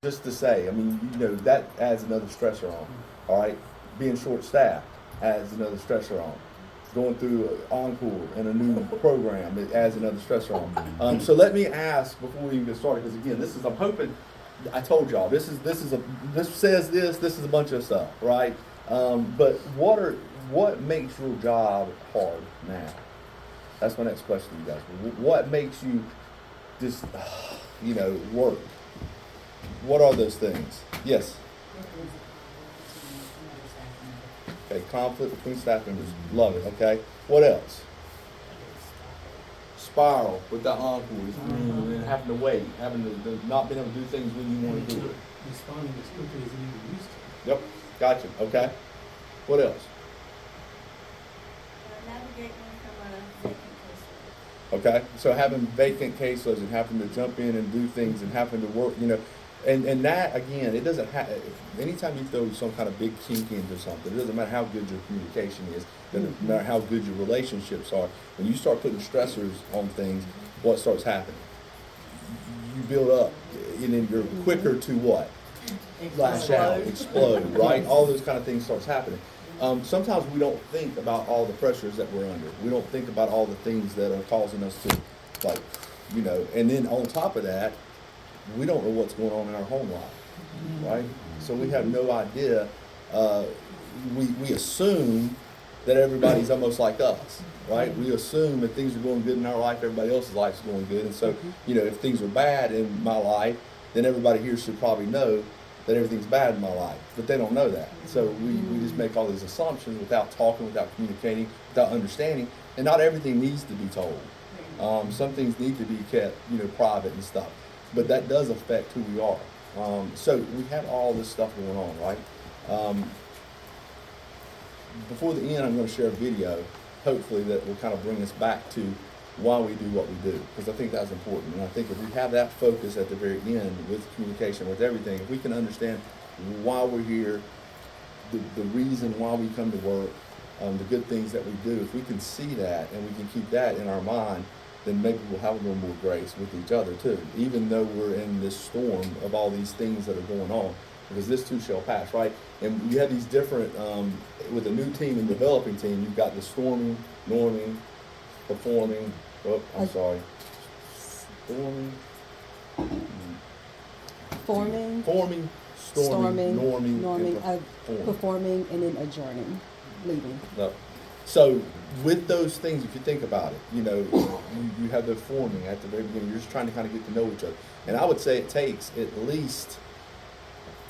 just to say, I mean, that adds another stressor on. All right, being short-staffed adds another stressor on. Going through encore and a new program, it adds another stressor on. So let me ask before we even get started, because again, I'm hoping. I told y'all this says this is a bunch of stuff, right? But what makes your job hard now? That's my next question to you guys. What makes you just work? What are those things? Yes. Okay, conflict between staff members. Love it. Okay. What else? Spiral with the encores and having to wait, having to not being able to do things when you want to do it. Responding as quickly as you used to. Yep. Gotcha. Okay. What else? Navigating from a vacant caseload. Okay. So having vacant caseloads and having to jump in and do things and having to work, and that again, it doesn't have. Anytime you throw some kind of big kink into something, it doesn't matter how good your communication is, it doesn't matter how good your relationships are. When you start putting stressors on things, what starts happening? You build up, and then you're quicker to what? Lash out, explode, right? All those kind of things starts happening. Sometimes we don't think about all the pressures that we're under. We don't think about all the things that are causing us to, and then on top of that, we don't know what's going on in our home life, right? So we have no idea. We assume that everybody's almost like us, right? We assume that things are going good in our life, everybody else's life is going good. And so, if things are bad in my life, then everybody here should probably know that everything's bad in my life. But they don't know that. So we just make all these assumptions without talking, without communicating, without understanding. And not everything needs to be told. Some things need to be kept, private and stuff. But that does affect who we are. So we have all this stuff going on, right? Before the end, I'm going to share a video, hopefully, that will kind of bring us back to why we do what we do, because I think that's important. And I think if we have that focus at the very end with communication, with everything, if we can understand why we're here, the reason why we come to work, the good things that we do, if we can see that and we can keep that in our mind, then maybe we'll have a little more grace with each other too, even though we're in this storm of all these things that are going on, because this too shall pass, right? And you have these different, with a new team and developing team, you've got the storming, norming, performing, storming, forming, storming, norming, performing, and then adjourning, leaving. No. So with those things, if you think about it, you have the forming at the very beginning. You're just trying to kind of get to know each other. And I would say it takes at least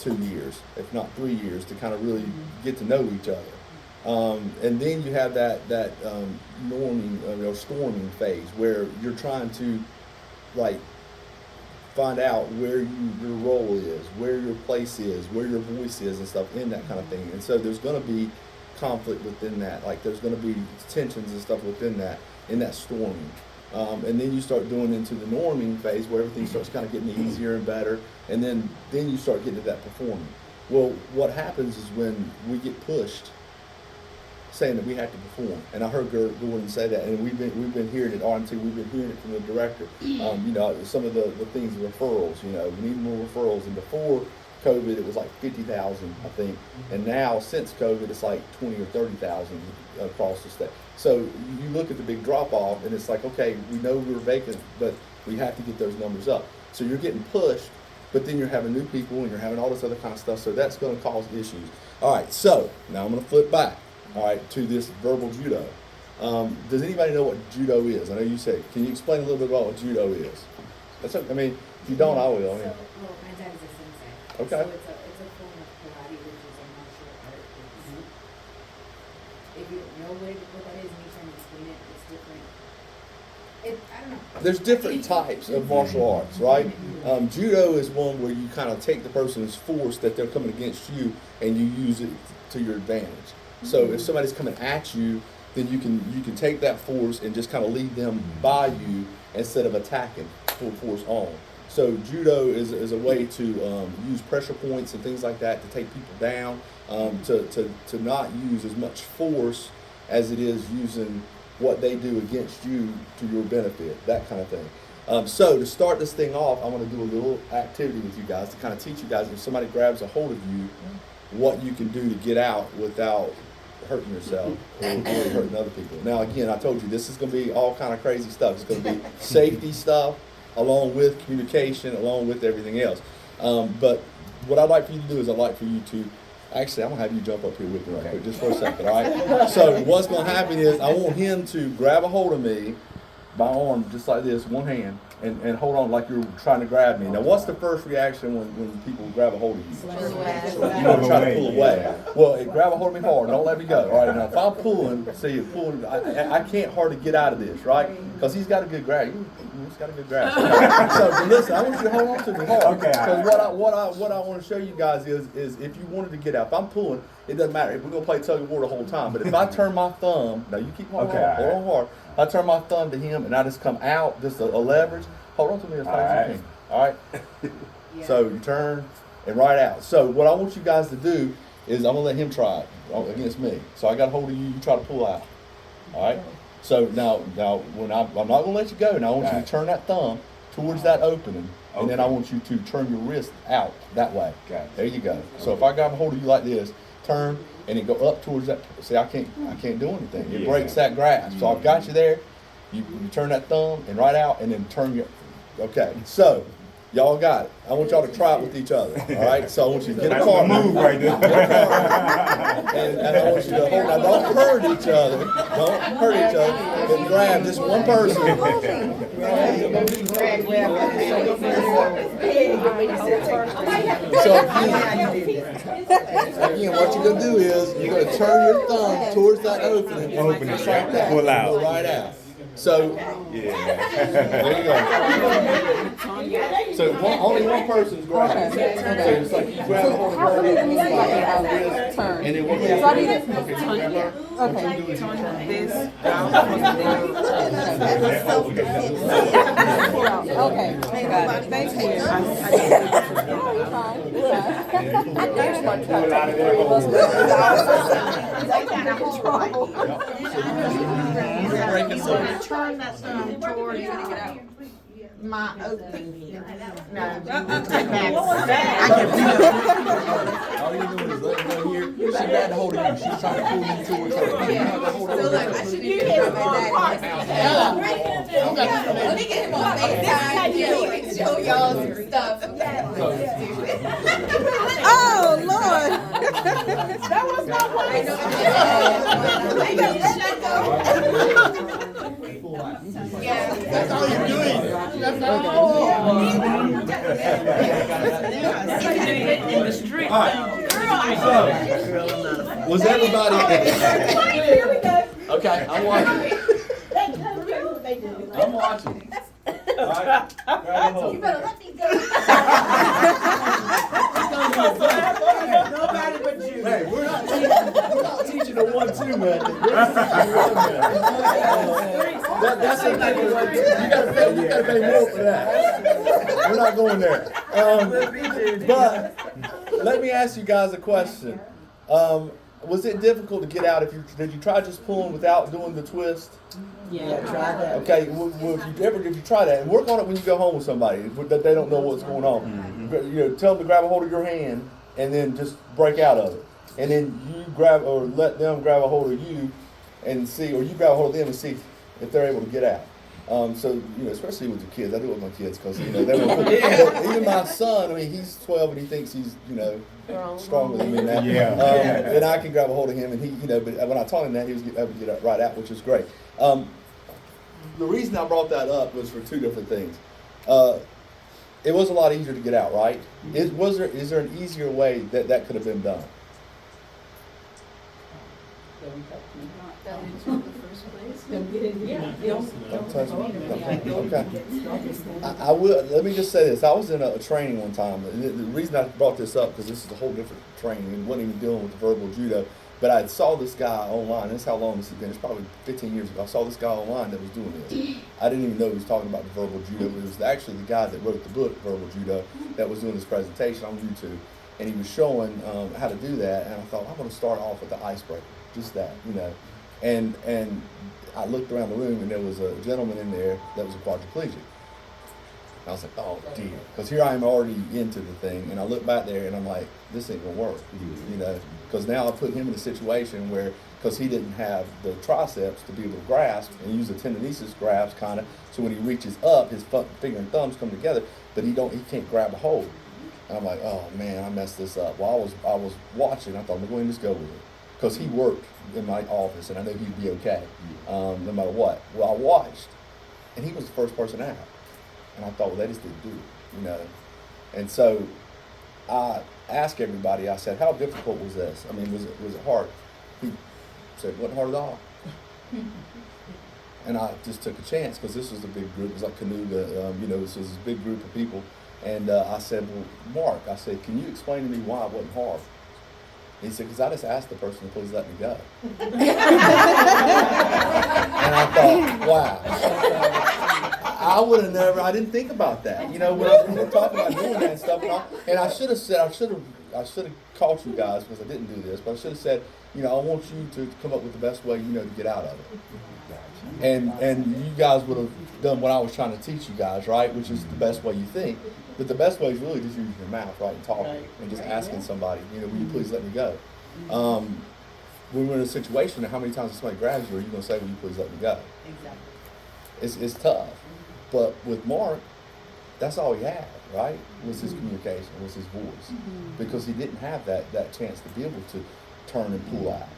2 years, if not 3 years, to kind of really get to know each other. And then you have that norming or storming phase where you're trying to find out where your role is, where your place is, where your voice is and stuff in that kind of thing. And so there's going to be conflict within that. There's going to be tensions and stuff within that, in that storming. And then you start doing into the norming phase where everything starts kind of getting easier and better. And then you start getting to that performing. Well, what happens is when we get pushed, saying that we have to perform, and I heard Gordon say that, and we've been hearing it, RMT, we've been hearing it from the director. Some of the things, referrals, we need more referrals. And before COVID, it was like 50,000, I think, and now since COVID, it's like 20 or 30,000 across the state. So you look at the big drop off, and it's like, okay, we know we're vacant, but we have to get those numbers up. So you're getting pushed, but then you're having new people, and you're having all this other kind of stuff. So that's going to cause issues. All right, so now I'm going to flip back, all right, to this verbal judo. Does anybody know what judo is? I know you said. Can you explain a little bit about what judo is? That's okay. I mean, if you don't, I will. My dad is a sensei. Okay. So it's a form of karate, which is a martial art. If you don't know what that is, anytime you explain it, it's different. I don't know. There's different types of martial arts, right? Judo is one where you kind of take the person's force that they're coming against you, and you use it to your advantage. So if somebody's coming at you, then you can take that force and just kind of lead them by you instead of attacking full force on. So judo is a way to use pressure points and things like that to take people down, to not use as much force as it is using what they do against you to your benefit, that kind of thing. So to start this thing off, I want to do a little activity with you guys to kind of teach you guys, if somebody grabs a hold of you, what you can do to get out without hurting yourself or really hurting other people. Now again, I told you this is going to be all kind of crazy stuff. It's going to be safety stuff along with communication, along with everything else. But what I'd like for you to do is I'd like for you to, actually I'm going to have you jump up here with me right quick, just for a second, all right? So what's going to happen is I want him to grab a hold of me by arm just like this, one hand, and hold on like you're trying to grab me. Now what's the first reaction when people grab a hold of you? You're going to try to pull away. Well, grab a hold of me hard, don't let me go. All right, now if I'm pulling, see, pulling, I can't hardly get out of this, right? Because he's got a good grab. He's got a good grasp. So listen, I want you to hold on to me hard. Okay. Because what I want to show you guys is if you wanted to get out, if I'm pulling, it doesn't matter. If we're gonna play tug of war the whole time, but if I turn my thumb, now you keep holding on, hold on hard. I turn my thumb to him and I just come out, just a leverage. Hold on to me as tight as you can. All right. Yeah. So you turn and right out. So what I want you guys to do is I'm gonna let him try it against me. So I got a hold of you. You try to pull out. All right. So now when I'm not gonna let you go. Now I want you to turn that thumb towards that opening, and then I want you to turn your wrist out that way. There you go. So if I grab a hold of you like this, turn and then go up towards that. See, I can't do anything. It breaks that grasp. So I've got you there. You turn that thumb and right out, and then turn your. Okay. So y'all got it. I want y'all to try it with each other. All right. So I want you to get a partner. Move right there. And I want you to hold. Now don't hurt each other. Don't hurt each other. But grab just one person. So again, what you're gonna do is you're gonna turn your thumb towards that opening. Just like that. Pull out. Go right out. So there you go. So only one person's grabbing. So it's like you grab a hold of her, and then what So I need it. Okay. Okay. Got it. Thank you. Turn that thumb towards my opening. No. All you're doing is letting go here. She grabbed a hold of you. She's trying to pull you towards her. You have to hold her. Let me get him on FaceTime and show y'all some stuff. Oh, Lord. That was my point. That's all you're doing. That's all. All right. So, was everybody? Here we go. Okay, I'm watching. I'm watching. All right. Grab a hold. You better let me go. Nobody but you. Hey, we're not teaching a 1-2 method. We're that's the thing. You gotta pay more for that. We're not going there. But let me ask you guys a question. Was it difficult to get out? Did you try just pulling without doing the twist? Yeah, try that. Okay, well, if you try that, and work on it when you go home with somebody that they don't know what's going on. Tell them to grab a hold of your hand and then just break out of it, and then you grab or let them grab a hold of you and see, or you grab a hold of them and see if they're able to get out. So especially with your kids, I do it with my kids because they won't. Even my son, I mean, he's 12 and he thinks he's stronger than me now. And I can grab a hold of him, and he, but when I taught him that, he was able to get out right out, which is great. The reason I brought that up was for two different things. It was a lot easier to get out, right? Is there an easier way that could have been done? Don't touch me. Okay. I will. Let me just say this. I was in a training one time. And the reason I brought this up because this is a whole different training. It wasn't even dealing with the verbal judo. But I saw this guy online. This is how long this has been. It's probably 15 years ago. I saw this guy online that was doing this. I didn't even know he was talking about the verbal judo. But it was actually the guy that wrote the book, Verbal Judo, that was doing this presentation on YouTube. And he was showing how to do that. And I thought, I'm going to start off with the icebreaker. Just that, And I looked around the room, and there was a gentleman in there that was a quadriplegic. I was like, oh dear, because here I am already into the thing, and I look back there and I'm like, this ain't gonna work, you know, because now I put him in a situation where, because he didn't have the triceps to be able to grasp and use the tendinosis grasp kind of, so when he reaches up, his finger and thumbs come together, but he can't grab a hold. And I'm like, oh man, I messed this up. Well, I was watching. I thought, I'm going to just go with it, because he worked in my office, and I knew he'd be okay, no matter what. Well, I watched, and he was the first person out, and I thought, well, they just didn't do it, you know. And so I asked everybody. I said, how difficult was this? I mean, was it hard? He said, it wasn't hard at all. And I just took a chance, because this was a big group. It was like Canuga, you know, this was a big group of people. And I said, well, Mark, I said, can you explain to me why it wasn't hard? He said, because I just asked the person to please let me go. And I thought, wow. I didn't think about that. You know, when we were talking about doing that and stuff, and I should have called you guys, because I didn't do this, but I should have said, you know, I want you to come up with the best way, you know, to get out of it. And you guys would have done what I was trying to teach you guys, right? Which is the best way you think. But the best way is really just using your mouth, right, and talking, and just asking somebody, you know, will you please let me go? When we're in a situation, how many times if somebody grabs you, are you going to say, will you please let me go? Exactly. It's tough. But with Mark, that's all he had, right? Was his communication, was his voice. Because he didn't have that chance to be able to turn and pull out.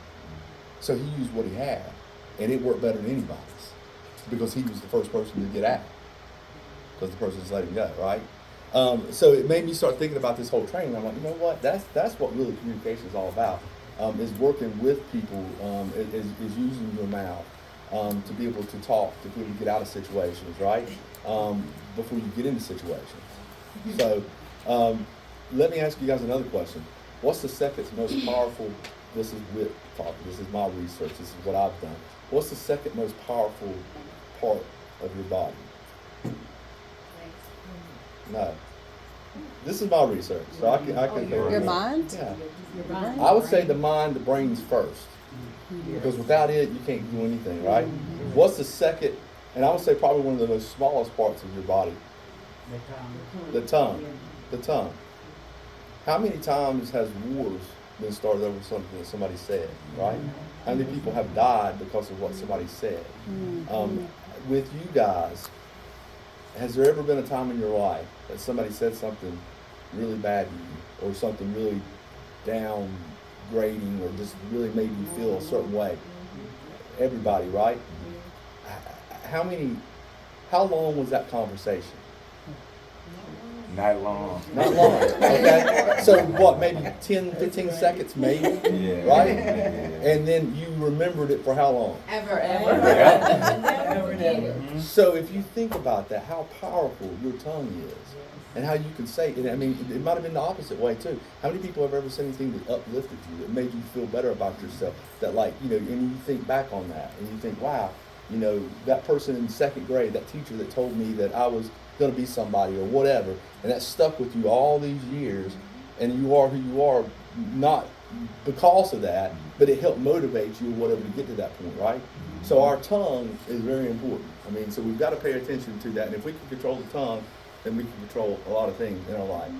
So he used what he had. And it worked better than anybody's, because he was the first person to get out, because the person just let him go, right? So it made me start thinking about this whole training. I'm like, you know what? That's what really communication is all about. Is working with people, is using your mouth to be able to talk, to be able to get out of situations, right? Before you get into situations. So let me ask you guys another question. What's the second most powerful? This is Whit talking. This is my research. This is what I've done. What's the second most powerful part of your body? No. This is my research, so I can. Your mind? Yeah. Your mind? I would say the mind, the brain's first, because without it, you can't do anything, right? What's the second? And I would say probably one of the most smallest parts of your body. The tongue. The tongue. How many times has wars been started over something that somebody said, right? How many people have died because of what somebody said? With you guys, has there ever been a time in your life that somebody said something really bad to you, or something really downgrading, or just really made you feel a certain way? Everybody, right? How long was that conversation? Not long. Not long, okay? So what, maybe 10, 15 seconds, maybe? Yeah. Right? Yeah. And then you remembered it for how long? Ever. So if you think about that, how powerful your tongue is, and how you can say it. I mean, it might have been the opposite way too. How many people have ever said anything that uplifted you, that made you feel better about yourself? That, like, you know, and you think back on that, and you think, wow, you know, that person in second grade, that teacher that told me that I was going to be somebody or whatever, and that stuck with you all these years, and you are who you are, not because of that, but it helped motivate you or whatever to get to that point, right? So our tongue is very important. I mean, so we've got to pay attention to that, and if we can control the tongue, then we can control a lot of things in our life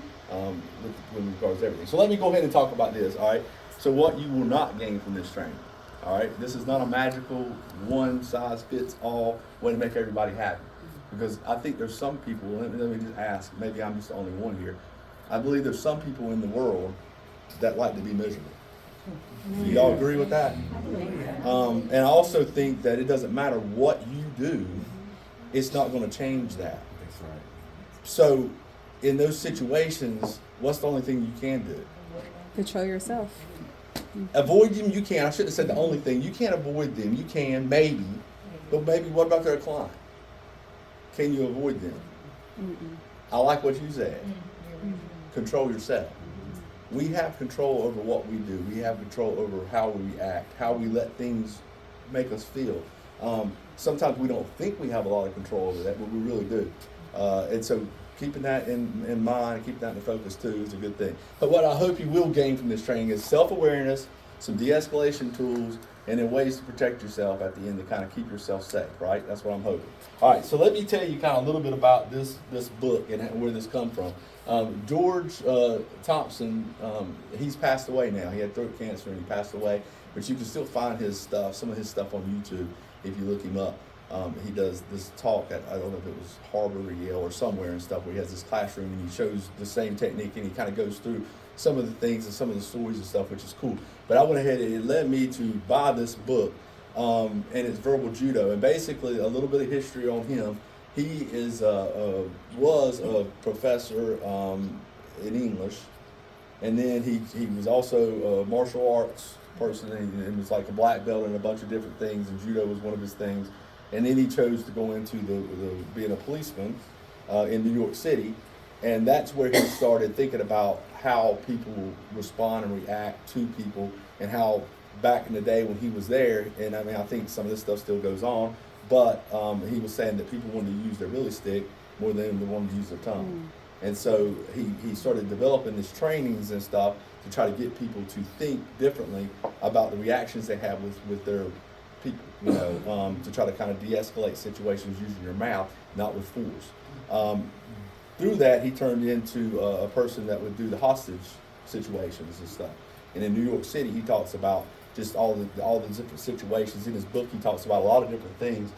with regards to everything. So let me go ahead and talk about this, all right? So what you will not gain from this training, all right? This is not a magical one-size-fits-all way to make everybody happy. Because I think there's some people, let me just ask, maybe I'm just the only one here. I believe there's some people in the world that like to be miserable. Do y'all agree with that? And I also think that it doesn't matter what you do, it's not going to change that. That's right. So in those situations, what's the only thing you can do? Control yourself. Avoid them, you can. I shouldn't have said the only thing. You can't avoid them. You can, maybe. But maybe what about their client? Can you avoid them? I like what you said. Control yourself. We have control over what we do. We have control over how we act, how we let things make us feel. Sometimes we don't think we have a lot of control over that, but we really do. And so keeping that in mind, keeping that in focus too is a good thing. But what I hope you will gain from this training is self-awareness, some de-escalation tools, and then ways to protect yourself at the end to kind of keep yourself safe, right? That's what I'm hoping. All right, so let me tell you kind of a little bit about this book and where this come from. George Thompson, he's passed away now. He had throat cancer and he passed away, but you can still find his stuff, some of his stuff on YouTube if you look him up. He does this talk at, I don't know if it was Harvard or Yale or somewhere and stuff, where he has this classroom and he shows the same technique and he kind of goes through some of the things and some of the stories and stuff, which is cool. But I went ahead and it led me to buy this book, and it's Verbal Judo. And basically a little bit of history on him. He is was a professor in English, and then he was also a martial arts person, and was like a black belt in a bunch of different things, and judo was one of his things. And then he chose to go into the being a policeman in New York City, and that's where he started thinking about how people respond and react to people, and how back in the day when he was there, and I mean I think some of this stuff still goes on, but he was saying that people wanted to use their really stick more than they wanted to use their tongue. And so he started developing these trainings and stuff to try to get people to think differently about the reactions they have with their people, you know, to try to kind of de-escalate situations using your mouth, not with force. Through that, he turned into a person that would do the hostage situations and stuff. And in New York City, he talks about just all the different situations. In his book, he talks about a lot of different things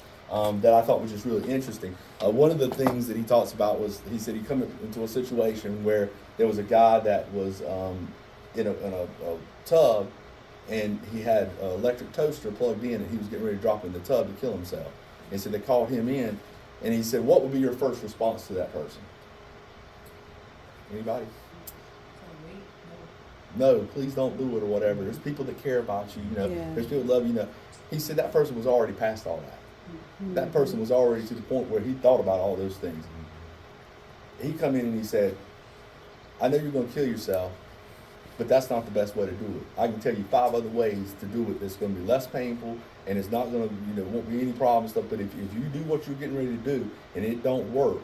that I thought was just really interesting. One of the things that he talks about was, he said he come into a situation where there was a guy that was in a tub, and he had an electric toaster plugged in, and he was getting ready to drop in the tub to kill himself. And so they called him in, and he said, what would be your first response to that person? Anybody? No, please don't do it or whatever. There's people that care about you, you know. Yeah. There's people that love you, you know. He said that person was already past all that. That person was already to the point where he thought about all those things. He come in and he said, I know you're going to kill yourself, but that's not the best way to do it. I can tell you 5 other ways to do it that's going to be less painful, and it's not going to, you know, won't be any problem and stuff. But if you do what you're getting ready to do and it don't work,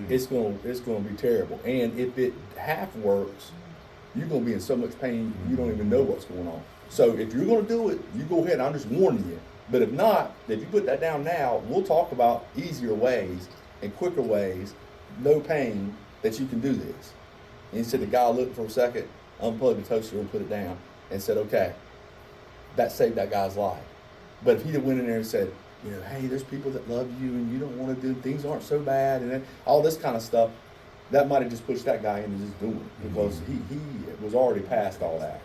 it's going to be terrible. And if it half works, you're going to be in so much pain you don't even know what's going on. So if you're going to do it, you go ahead. I'm just warning you. But if not, if you put that down now, we'll talk about easier ways and quicker ways, no pain, that you can do this. And he said the guy looked for a second, unplugged the toaster and put it down, and said, okay, that saved that guy's life. But if he'd have went in there and said, you know, hey, there's people that love you and you don't want to do, things aren't so bad, and then all this kind of stuff, that might have just pushed that guy into just doing it, because he was already past all that.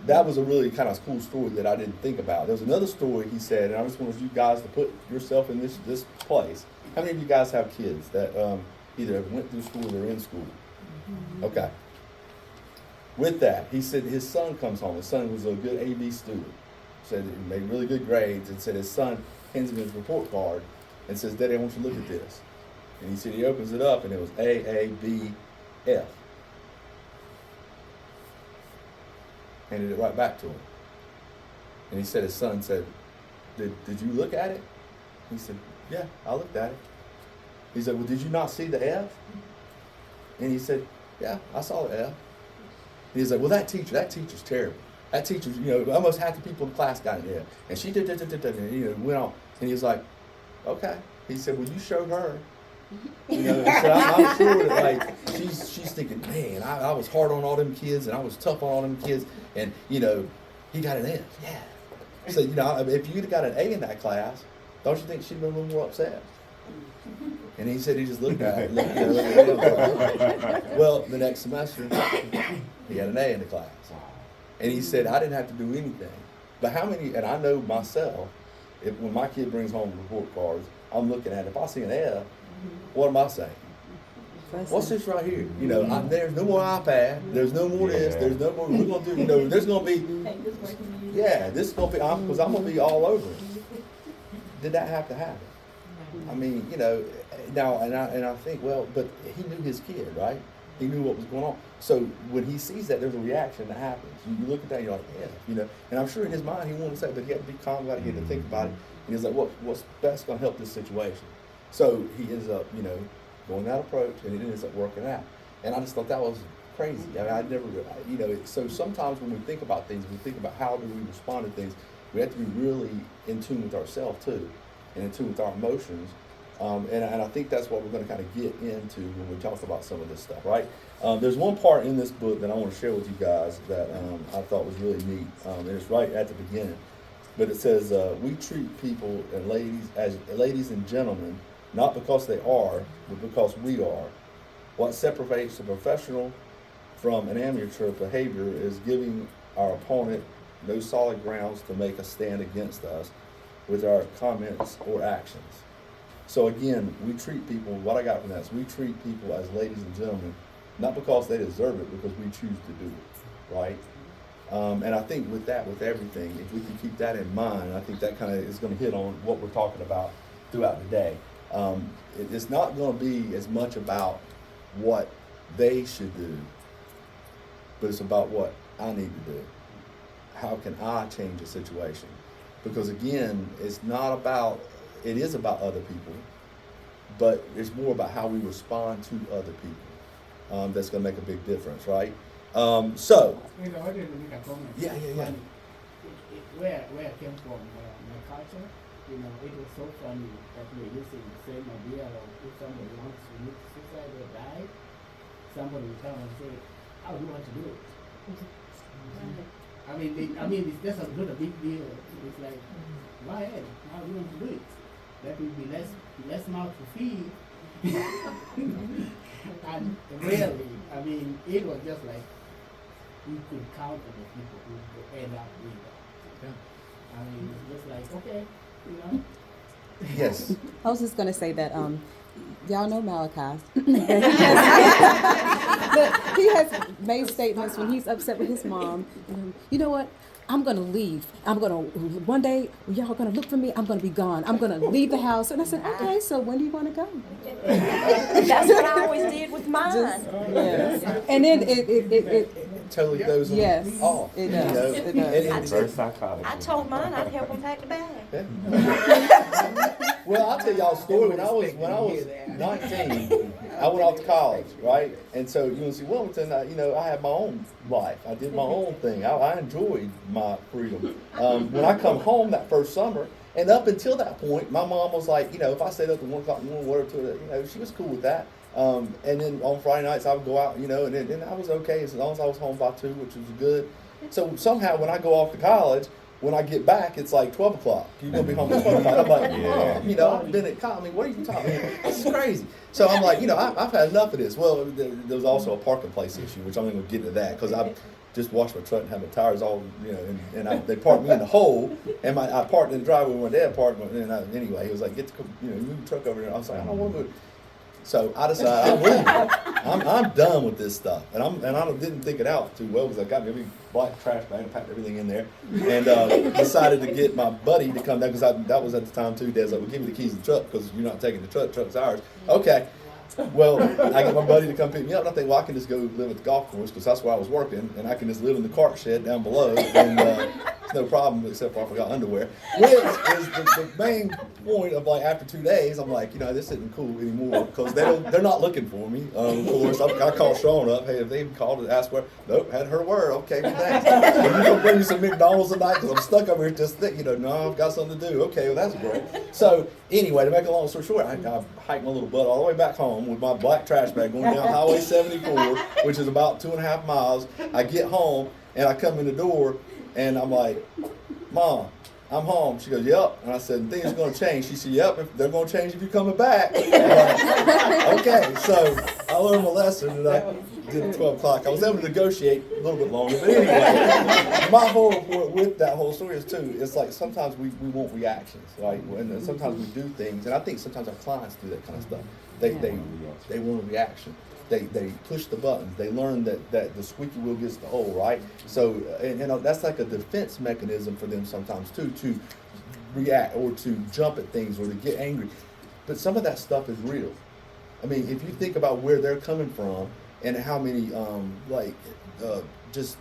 That was a really kind of cool story that I didn't think about. There was another story he said, and I just want you guys to put yourself in this place. How many of you guys have kids that either went through school or are in school? Okay. With that, he said his son comes home. His son was a good A.B. student. Said he made really good grades, and said his son hands him his report card and says, Daddy, I want you to look at this. And he said he opens it up, and it was A, B, F. Handed it right back to him. And he said his son said, did you look at it? He said, yeah, I looked at it. He said, well, did you not see the F? And he said, yeah, I saw the F. And he's like, well, that teacher's terrible. That teacher's, you know, almost half the people in the class got an F. And she did, and, you know, went on. And he was like, okay. He said, well, you show her. You know, so I'm sure that, like, she's thinking, man, I was hard on all them kids, and I was tough on all them kids, and, you know, he got an F. Yeah. So, you know, if you'd have got an A in that class, don't you think she'd been a little more upset? And he said he just looked at it. Well, the next semester, he had an A in the class. And he said, I didn't have to do anything. But how many, and I know myself, when my kid brings home report cards, I'm looking at it. If I see an F, what am I saying? What's this right here? You know, there's no more iPad. There's no more this. There's no more. We're gonna do. You know, there's gonna be. Yeah, this is gonna be. Because I'm gonna be all over it. Did that have to happen? I mean, you know, now and I think, well, but he knew his kid, right? He knew what was going on. So when he sees that, there's a reaction that happens. You look at that, and you're like, yeah, you know. And I'm sure in his mind he wanted to say, but he had to be calm about it. He had to think about it. And he's like, what's best gonna help this situation? So he ends up, you know, going that approach, and it ends up working out. And I just thought that was crazy. I mean, I never, you know, so sometimes when we think about things, we think about how do we respond to things, we have to be really in tune with ourselves too, and in tune with our emotions. And I think that's what we're going to kind of get into when we talk about some of this stuff, right? There's one part in this book that I want to share with you guys that I thought was really neat, and it's right at the beginning. But it says, we treat people and ladies and gentlemen, not because they are, but because we are. What separates a professional from an amateur behavior is giving our opponent no solid grounds to make a stand against us with our comments or actions. So again, we treat people, what I got from that is we treat people as ladies and gentlemen, not because they deserve it, because we choose to do it, right? And I think with that, with everything, if we can keep that in mind, I think that kind of is going to hit on what we're talking about throughout the day. It's not going to be as much about what they should do, but it's about what I need to do. How can I change a situation? Because again, it's not about, it is about other people, but it's more about how we respond to other people. That's going to make a big difference, right? So. You know, I didn't make a comment. Yeah. Where I came from, my culture, you know, it was so funny that we're using the same idea of if somebody wants to commit suicide or die, somebody will come and say, how do you want to do it? I mean, it's just not a big deal. It's like, go ahead, how do you want to do it? That will be less mouth to feed. And really, I mean, it was just like, we could count on the people who would end up doing that. Yeah. I mean, it's just like, okay, you know. Yes. I was just gonna say that y'all know Malachi. He has made statements when he's upset with his mom. You know what? I'm gonna leave. One day y'all gonna look for me. I'm gonna be gone. I'm gonna leave the house. And I said, okay. So when do you want to go? That's what I always did with mine. Yes. And then it Totally goes yes, off. it you does. know? It does. And- Reverse psychology. I told mine I'd help them pack the bag. Yeah. Well, I'll tell y'all a story. When I was 19, I went off to college, right? And so UNC Wilmington, I had my own life. I did my own thing. I enjoyed my freedom. When I come home that first summer, and up until that point, my mom was like, if I stayed up to 1 o'clock in the morning, whatever, she was cool with that. And then on Friday nights, I would go out, and then I was okay as long as I was home by 2, which was good. So somehow when I go off to college, when I get back, it's like 12 o'clock. You're going to be home at 12 o'clock. I'm like, I've been at college. What are you talking about? This is crazy. So I'm like, I've had enough of this. Well, there was also a parking place issue, which I'm going to get to that because I just washed my truck and had my tires all, they parked me in the hole, and I parked in the driveway where my dad parked. Anyway, he was like, move the truck over here. I was like, I don't want to move. So I decided I'm done with this stuff, and I didn't think it out too well because I got me a big black trash bag and packed everything in there, and decided to get my buddy to come down because that was at the time too. Dad's like, "Well, give me the keys to the truck because you're not taking the truck. Truck's ours." Okay. Well, I get my buddy to come pick me up, and I think, well, I can just go live at the golf course because that's where I was working, and I can just live in the cart shed down below, and it's no problem except for I forgot underwear. Which is the main point of like after 2 days, I'm like, this isn't cool anymore because they're not looking for me. Of course, I called Sean up. Hey, if they called to ask where, nope, hadn't heard a word. Okay, thanks. Are you gonna bring me some McDonald's tonight because I'm stuck over here just thinking, no, I've got something to do. Okay, well that's great. So anyway, to make a long story short, I hiked my little butt all the way back home with my black trash bag going down Highway 74, which is about 2.5 miles. I get home and I come in the door and I'm like, Mom, I'm home. She goes, yep. And I said, things are going to change. She said, yep, they're going to change if you're coming back. I'm like, okay, so I learned my lesson and I did at 12 o'clock. I was able to negotiate a little bit longer. But anyway, my whole point with that whole story is too, it's like sometimes we want reactions, right? And sometimes we do things, and I think sometimes our clients do that kind of stuff. They want a reaction. They push the buttons. They learn that the squeaky wheel gets the oil, right? So, and that's like a defense mechanism for them sometimes too, to react or to jump at things or to get angry. But some of that stuff is real. I mean, if you think about where they're coming from and how many, just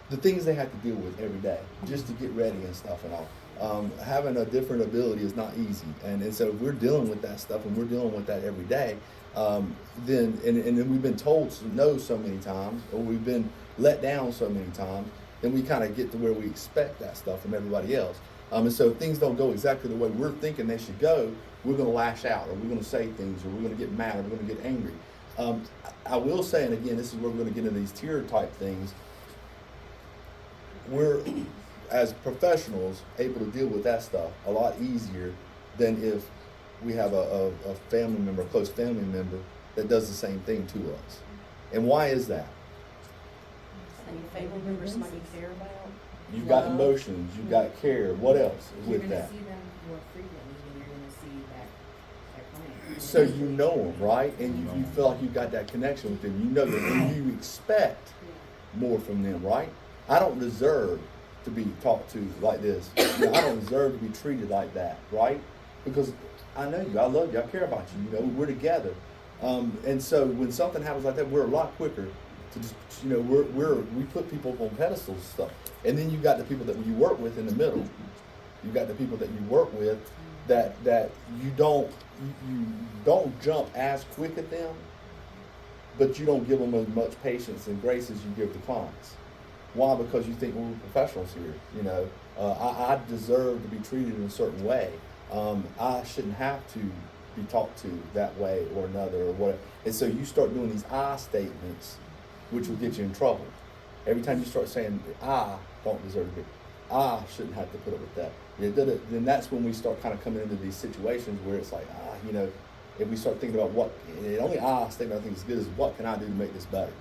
the things they have to deal with every day just to get ready and stuff and all. Having a different ability is not easy. And so if we're dealing with that stuff and we're dealing with that every day, then we've been told no so many times, or we've been let down so many times, then we kind of get to where we expect that stuff from everybody else. And so if things don't go exactly the way we're thinking they should go, we're going to lash out, or we're going to say things, or we're going to get mad, or we're going to get angry. I will say, and again, this is where we're going to get into these tier type things. We're, as professionals, able to deal with that stuff a lot easier than if we have a family member, a close family member that does the same thing to us. And why is that? And your family member, somebody you care about. You've got emotions, you've got care. What else You're with gonna that? see them more frequently than you're gonna see that client. So you know them, right? And you feel like you've got that connection with them. You know them, and you expect more from them, right? I don't deserve to be talked to like this. You know, I don't deserve to be treated like that, right? Because I know you, I love you, I care about you. You know, we're together, and so when something happens like that, we're a lot quicker to just, you know, we put people on pedestals and stuff. And then you got the people that you work with in the middle. You got the people that you work with that you don't jump as quick at them, but you don't give them as much patience and grace as you give the clients. Why? Because you think, well, we're professionals here. You know, I deserve to be treated in a certain way. I shouldn't have to be talked to that way or another or whatever. And so you start doing these I statements, which will get you in trouble. Every time you start saying, I don't deserve to be, I shouldn't have to put up with that. Then that's when we start kind of coming into these situations where it's like, you know, if we start thinking about what, the only I statement I think is good is what can I do to make this better,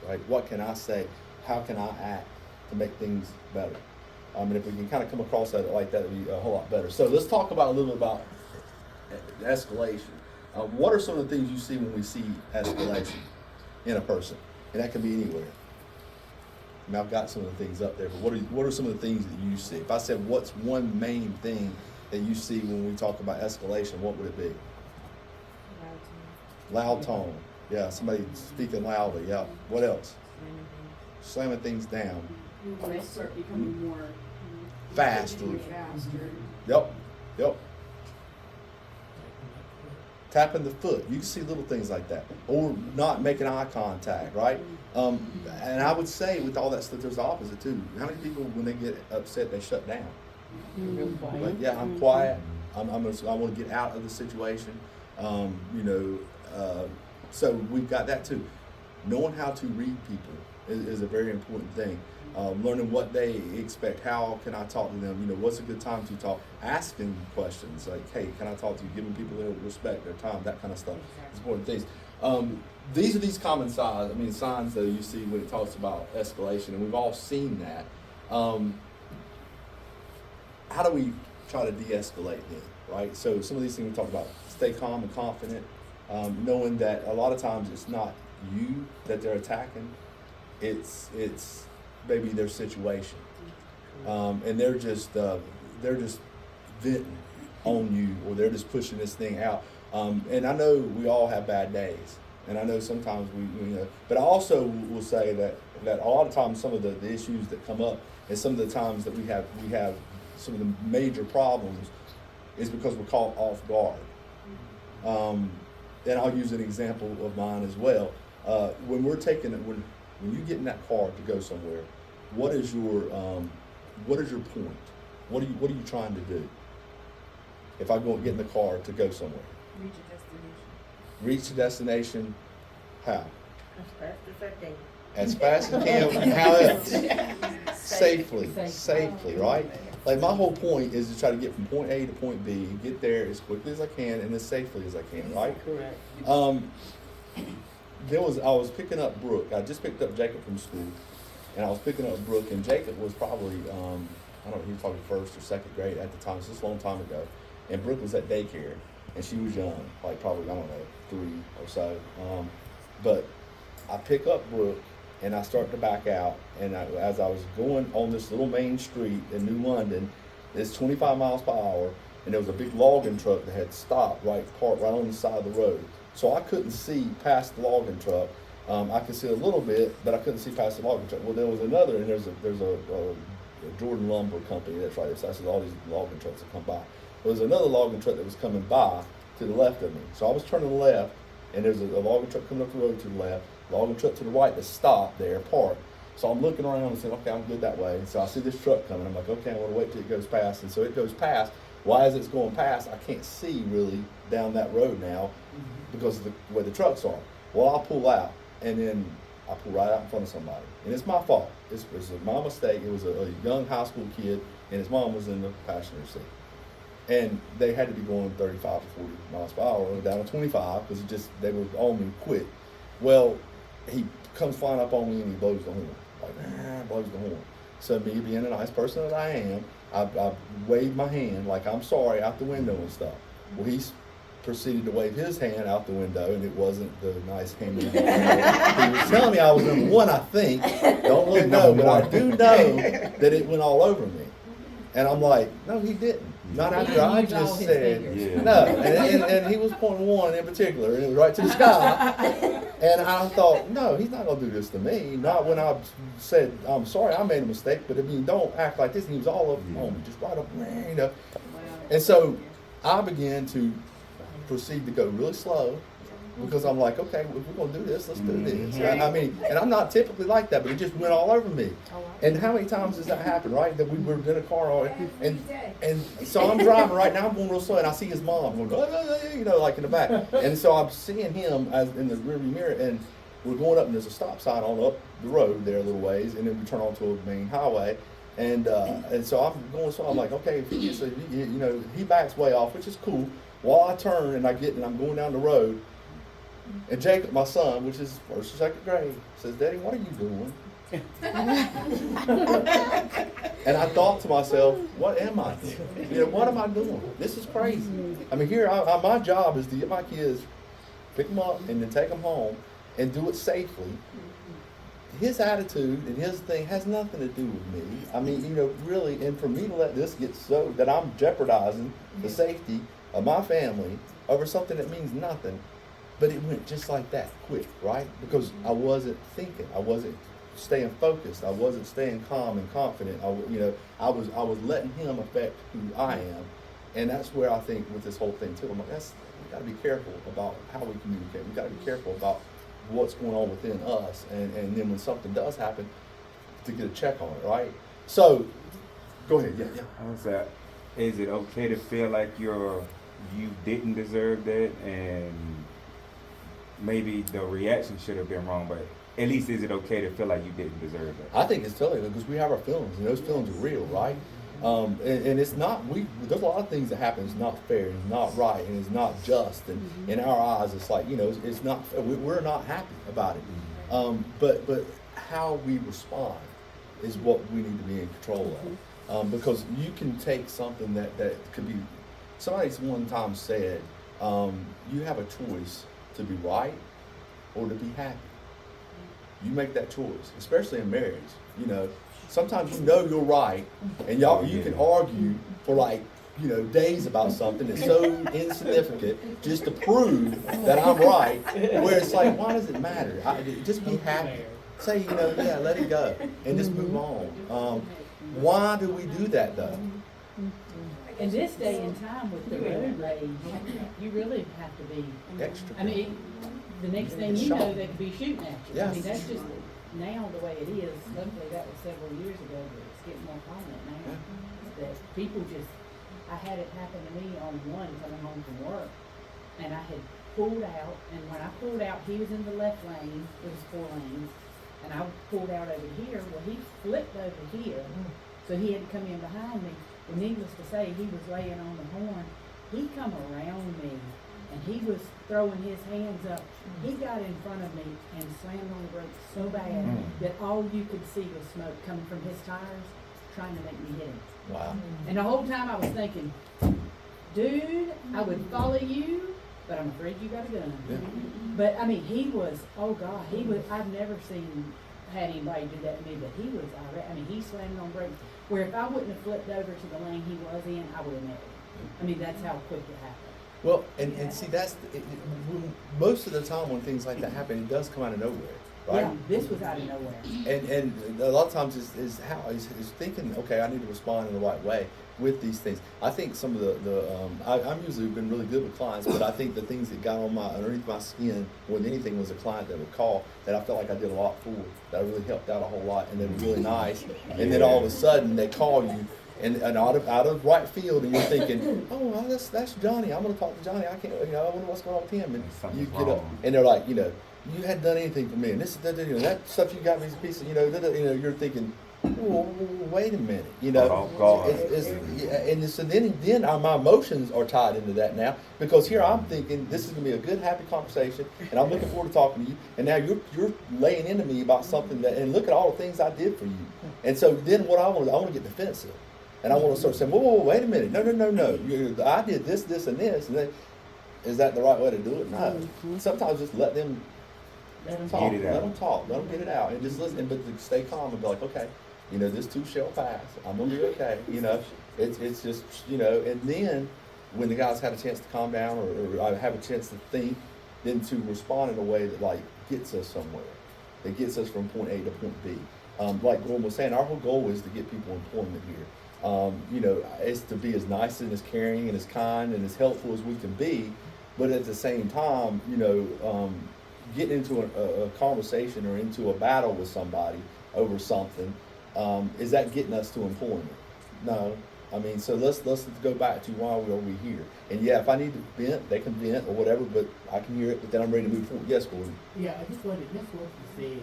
right? What can I say? How can I act to make things better? And if we can kind of come across that like that, it'd be a whole lot better. So let's talk about a little bit about escalation. What are some of the things you see when we see escalation in a person? And that can be anywhere. I mean, I've got some of the things up there, but what are some of the things that you see? If I said what's one main thing that you see when we talk about escalation, what would it be? Loud tone. Yeah, somebody speaking loudly. Yeah. What else? Slamming things down. They start becoming more Faster. faster. Yep. Tapping the foot. You can see little things like that. Or not making eye contact, right? And I would say with all that stuff, there's the opposite too. How many people, when they get upset, they shut down? Real quiet. Like, yeah, I'm quiet. I want to get out of the situation. You know, so we've got that too. Knowing how to read people is a very important thing. Learning what they expect. How can I talk to them? You know, what's a good time to talk? Asking questions like, hey, can I talk to you? Giving people their respect, their time, that kind of stuff. It's important things. These are these common signs that you see when it talks about escalation, and we've all seen that. How do we try to de-escalate then, right? So some of these things we talk about, stay calm and confident, knowing that a lot of times it's not you that they're attacking, it's maybe their situation, and they're just venting on you, or they're just pushing this thing out. And I know we all have bad days, and I know sometimes we you know, but I also will say that a lot of times some of the issues that come up, and some of the times that we have some of the major problems, is because we're caught off guard. And I'll use an example of mine as well. When you get in that car to go somewhere, what is your point? What are you trying to do? If I go and get in the car to go somewhere, Reach a destination. reach the destination, how? As fast as I can. As fast as you can. How else? Safely, right? Like my whole point is to try to get from point A to point B and get there as quickly as I can and as safely as I can, right? Correct. I was picking up Brooke. I just picked up Jacob from school, and I was picking up Brooke, and Jacob was probably, I don't know, he was probably first or second grade at the time. So this a long time ago, and Brooke was at daycare, and she was young, like probably, I don't know, 3 or so. But I pick up Brooke, and I start to back out, and as I was going on this little main street in New London, it's 25 miles per hour, and there was a big logging truck that had stopped parked right on the side of the road. So I couldn't see past the logging truck. I could see a little bit, but I couldn't see past the logging truck. Well, there was another, and there's a Jordan Lumber Company that's right there. So I said all these logging trucks that come by. There was another logging truck that was coming by to the left of me. So I was turning left, and there's a logging truck coming up the road to the left, logging truck to the right that stopped there, parked. So I'm looking around and saying, okay, I'm good that way. And so I see this truck coming. I'm like, okay, I'm gonna wait till it goes past. And so it goes past. Why as it's going past, I can't see really down that road now because of the way the trucks are. Well, I'll pull out, and then I pull right out in front of somebody. And it's my fault. It's my mistake. It was a young high school kid, and his mom was in the passenger seat. And they had to be going 35 to 40 miles per hour, down to 25, because they were on me quick. Well, he comes flying up on me and he blows the horn. Blows the horn. So me being a nice person that I am, I waved my hand like I'm sorry out the window and stuff. Well, he proceeded to wave his hand out the window, and it wasn't the nice hand. He was telling me I was number one, I think. Don't really know, but I do know that it went all over me. And I'm like, no, he didn't. Not after I just said no. And he was pointing one in particular, and it was right to the sky. And I thought, no, he's not gonna do this to me. Not when I said, I'm sorry, I made a mistake, but I mean, don't act like this. And he was all up on me, just right up, you know. And so I began to proceed to go really slow, because I'm like, okay, if we're gonna do this, let's do this. I mean, and I'm not typically like that, but it just went all over me. And how many times does that happen, right? That we were in a car, and so I'm driving right now, I'm going real slow, and I see his mom going, you know, like in the back. And so I'm seeing him as in the rearview mirror, and we're going up, and there's a stop sign on up the road there a little ways, and then we turn onto a main highway. And so I'm going slow. I'm like, okay, if he gets, you know, he backs way off, which is cool. While I turn and I'm going down the road, and Jacob, my son, which is first or second grade, says, "Daddy, what are you doing?" And I thought to myself, what am I doing? You know, what am I doing? This is crazy. I mean, here, my job is to get my kids, pick them up, and then take them home, and do it safely. His attitude and his thing has nothing to do with me. I mean, you know, really, and for me to let this get so that I'm jeopardizing the safety of my family over something that means nothing. But it went just like that, quick, right? Because I wasn't thinking, I wasn't staying focused, I wasn't staying calm and confident. I was letting him affect who I am, and that's where I think with this whole thing too. I'm like, we got to be careful about how we communicate. We got to be careful about what's going on within us, and then when something does happen, to get a check on it, right? So, go ahead. Yeah. How's that? Is it okay to feel like you didn't deserve that, and maybe the reaction should have been wrong, but at least is it okay to feel like you didn't deserve that? I think it's totally, because we have our feelings, and those feelings are real, right? And it's not, there's a lot of things that happen that's not fair, and not right, and it's not just, and in our eyes, it's like, you know, it's not, we're not happy about it. But how we respond is what we need to be in control of. Because you can take something that could be, somebody's one time said, you have a choice to be right or to be happy. You make that choice, especially in marriage. You know, sometimes you know you're right, and you can argue for like, you know, days about something that's so insignificant just to prove that I'm right. Where it's like, why does it matter? Just be happy. Say, you know, yeah, let it go, and just move on. Why do we do that though? In this day and time with the road rage, you really have to be Extra. I mean, the next thing you know, they could be shooting at you. Yes. I mean, that's just now the way it is. Luckily, that was several years ago, but it's getting more prominent now. That people just, I had it happen to me on one coming home from work, and I had pulled out, and when I pulled out, he was in the left lane, it was 4 lanes, and I pulled out over here. Well, he flipped over here, so he had to come in behind me. Well, needless to say, he was laying on the horn. He come around me, and he was throwing his hands up. He got in front of me and slammed on the brakes so bad that all you could see was smoke coming from his tires, trying to make me hit him. Wow. And the whole time I was thinking, dude, I would follow you, but I'm afraid you got a gun. Yeah. But I mean, he was, oh God, I've never had anybody do that to me, but he was irate. I mean, he slammed on brakes, where if I wouldn't have flipped over to the lane he was in, I would have met him. I mean, that's how quick it happened. Well, and see, most of the time when things like that happen, it does come out of nowhere, right? Yeah, this was out of nowhere. And a lot of times is how is thinking, okay, I need to respond in the right way with these things. I think some of I'm usually been really good with clients, but I think the things that got on underneath my skin more than anything was a client that would call that I felt like I did a lot for, that I really helped out a whole lot, and they were really nice. And then all of a sudden they call you. And out of right field, and you're thinking, oh, well, that's Johnny. I'm going to talk to Johnny. I can't, I wonder what's going on with him. And you Something's get up, wrong. and they're like, you hadn't done anything for me, and this, that stuff you got me is a piece of, you're thinking, well, wait a minute, Oh, God. So then my emotions are tied into that now, because here I'm thinking this is going to be a good, happy conversation, and I'm looking forward to talking to you, and now you're laying into me about something and look at all the things I did for you, and so then what I want to get defensive. And I want to start saying, whoa, wait a minute, no. I did this, and this. And then, is that the right way to do it? No. Sometimes just let them talk. Get it Let out. them talk. Let them get it out, and just listen. But to stay calm and be like, okay, this too shall pass. I'm gonna be okay. It's just And then when the guy's had a chance to calm down or I have a chance to think, then to respond in a way that like gets us somewhere, that gets us from point A to point B. Like Gordon was saying, our whole goal is to get people employment here. Is to be as nice and as caring and as kind and as helpful as we can be, but at the same time, getting into a conversation or into a battle with somebody over something, is that getting us to employment? No. I mean, so let's go back to why are we here? And yeah, if I need to vent, they can vent or whatever, but I can hear it, but then I'm ready to move forward. Yes, Gordon. Yeah, I just wanted to say,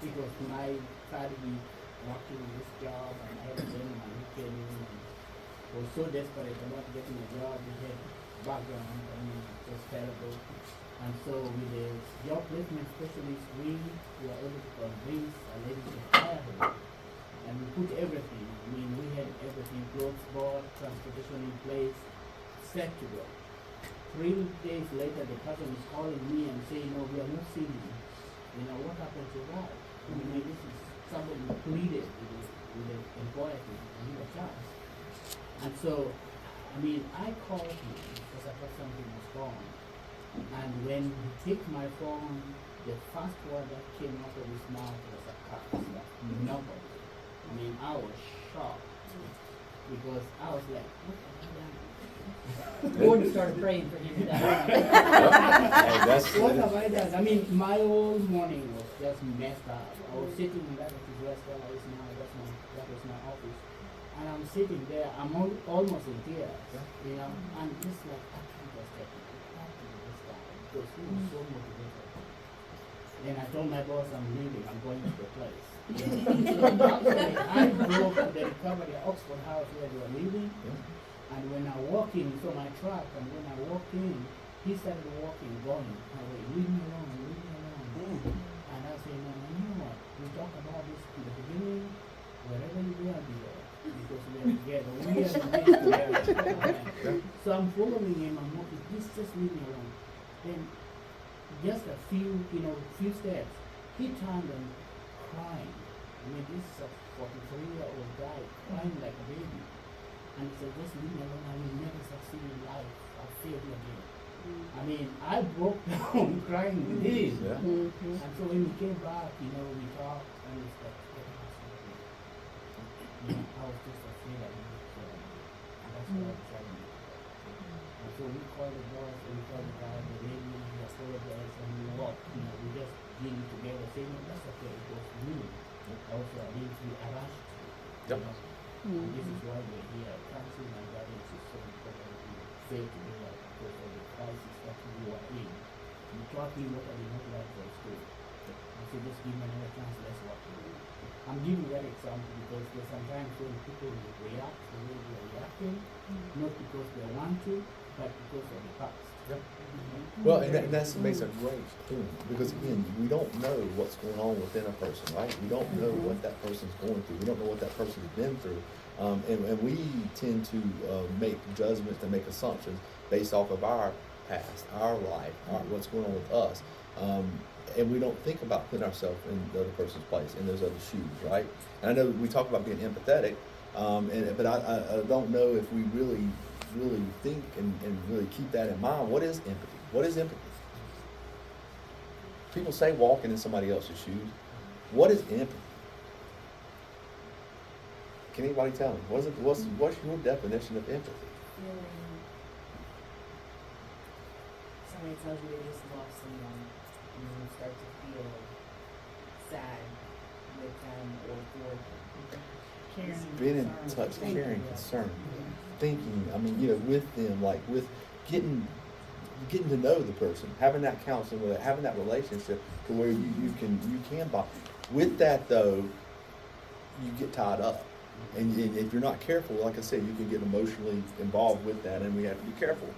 because my family working in this job and everything and weekending and was so desperate about getting a job. We had background, just terrible. And so with the job placement specialist, we were able to convince a lady to hire her. And we put everything, we had everything, clothes board, transportation in place, set to go. 3 days later, the person is calling me and saying, no, we are not seeing you. What happened to that? This is somebody who pleaded with the employer to give a chance. And so, I called him because I thought something was wrong. And when he took my phone, the first word that came out of his mouth was a curse. Nobody. I was shocked because I was like, what have I done? Gordon started praying for him to die. What have I done? My whole morning was just messed up. I was sitting in that restaurant. That was my office. And I'm sitting there, I'm almost in tears, and just like, I can't just take it. I have to do this guy because he was so motivated. Then I told my boss I'm leaving, I'm going to the place. So actually, I drove to the recovery at Oxford House where they were living. And when I walked in, he saw my truck, and when I walked in, he started walking, going, leave me alone. And I said, no, you know what? We talked about this in the beginning, wherever you go, I'll be there. Because we are together. We are in this together. So I'm following him, I'm walking, just leave me alone. Then, just a few steps, he turned and crying. This is a 43-year-old guy crying like a baby. And he said, just leave me alone, I will never succeed in life. I'll fail again. I broke down crying with him. Yeah. And so when we came back, we talked and we started getting us something. I was just afraid of him. And that's what I decided to do. And so we called the boss, and we called the guy, the lady, we apologized, and we walked. We just did it together, saying, no, that's okay, it was me. Also, I rushed. Yep. And this is why we're here. Counseling and guidance is so important to fail together because of the crisis that we were in. You taught me what I did not like for school. And so just give me another chance, let's work together. I'm giving that example because there's sometimes when people react the way they are reacting, not because they want to, but because of the past. Yep. Well, and that makes a great point, because again, we don't know what's going on within a person, right? We don't know what that person's going through. We don't know what that person's been through. And we tend to make judgments and make assumptions based off of our past, our life, what's going on with us. And we don't think about putting ourselves in the other person's place, in those other shoes, right? And I know we talk about being empathetic, but I don't know if we really think and really keep that in mind. What is empathy? What is empathy? people say walking in somebody else's shoes. What is empathy? Can anybody tell me? What's your definition of empathy? Somebody tells you they just lost someone, and you start to feel sad with them or for them. Being in touch, caring, concern, thinking, I mean, with them, like with getting to know the person, having that counseling with it, having that relationship to where you can bond. With that though, you get tied up. And if you're not careful, like I said, you can get emotionally involved with that, and we have to be careful.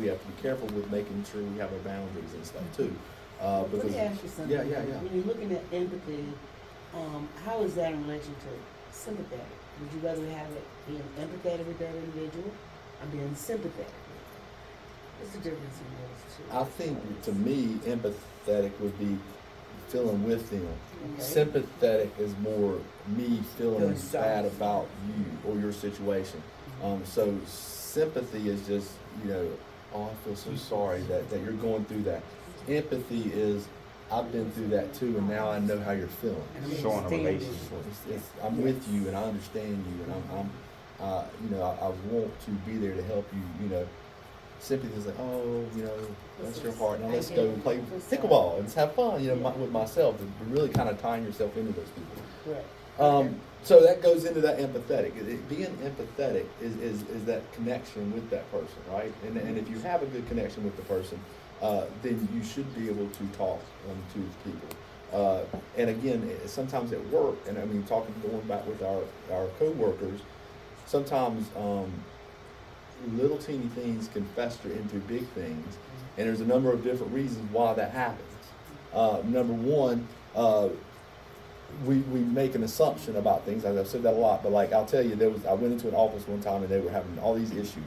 We have to be careful with making sure we have our boundaries and stuff too. Because Let me ask you something. yeah. When you're looking at empathy, how is that in relation to sympathetic? Would you rather have it being empathetic with that individual or being sympathetic? What's the difference in those two? I think to me, empathetic would be feeling with them. Okay. Sympathetic is more me feeling Feeling sorry. bad about you or your situation. So sympathy is just, oh, I feel so sorry that you're going through that. Empathy is, I've been through that too, and now I know how you're feeling. Showing a relationship. I'm with you, and I understand you, and I want to be there to help you. Sympathy is like, oh, that's your heart. Now let's go play pickleball and let's have fun, with myself, and really kind of tying yourself into those people. Right. So that goes into that empathetic. Being empathetic is that connection with that person, right? And if you have a good connection with the person, then you should be able to talk to people. And again, sometimes at work, and I mean, going back with our co-workers, sometimes little teeny things can fester into big things, and there's a number of different reasons why that happens. Number one, we make an assumption about things. I've said that a lot, but like I'll tell you, I went into an office one time and they were having all these issues,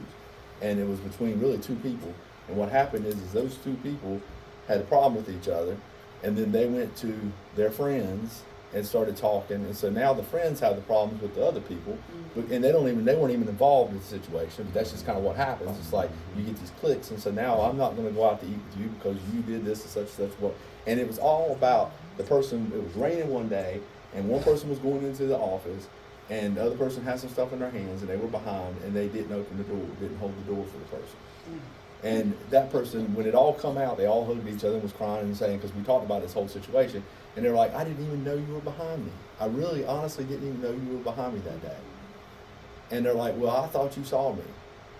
and it was between really two people. And what happened is those two people had a problem with each other, and then they went to their friends and started talking, and so now the friends have the problems with the other people, and they weren't even involved in the situation. But that's just kind of what happens. It's like you get these cliques, and so now I'm not going to go out to eat with you because you did this and such. What, and it was all about the person. It was raining one day, and one person was going into the office, and the other person had some stuff in their hands, and they were behind, and they didn't open the door, didn't hold the door for the person. And that person, when it all come out, they all hugged each other and was crying and saying, because we talked about this whole situation, and they're like, I didn't even know you were behind me. I really honestly didn't even know you were behind me that day. And they're like, well, I thought you saw me.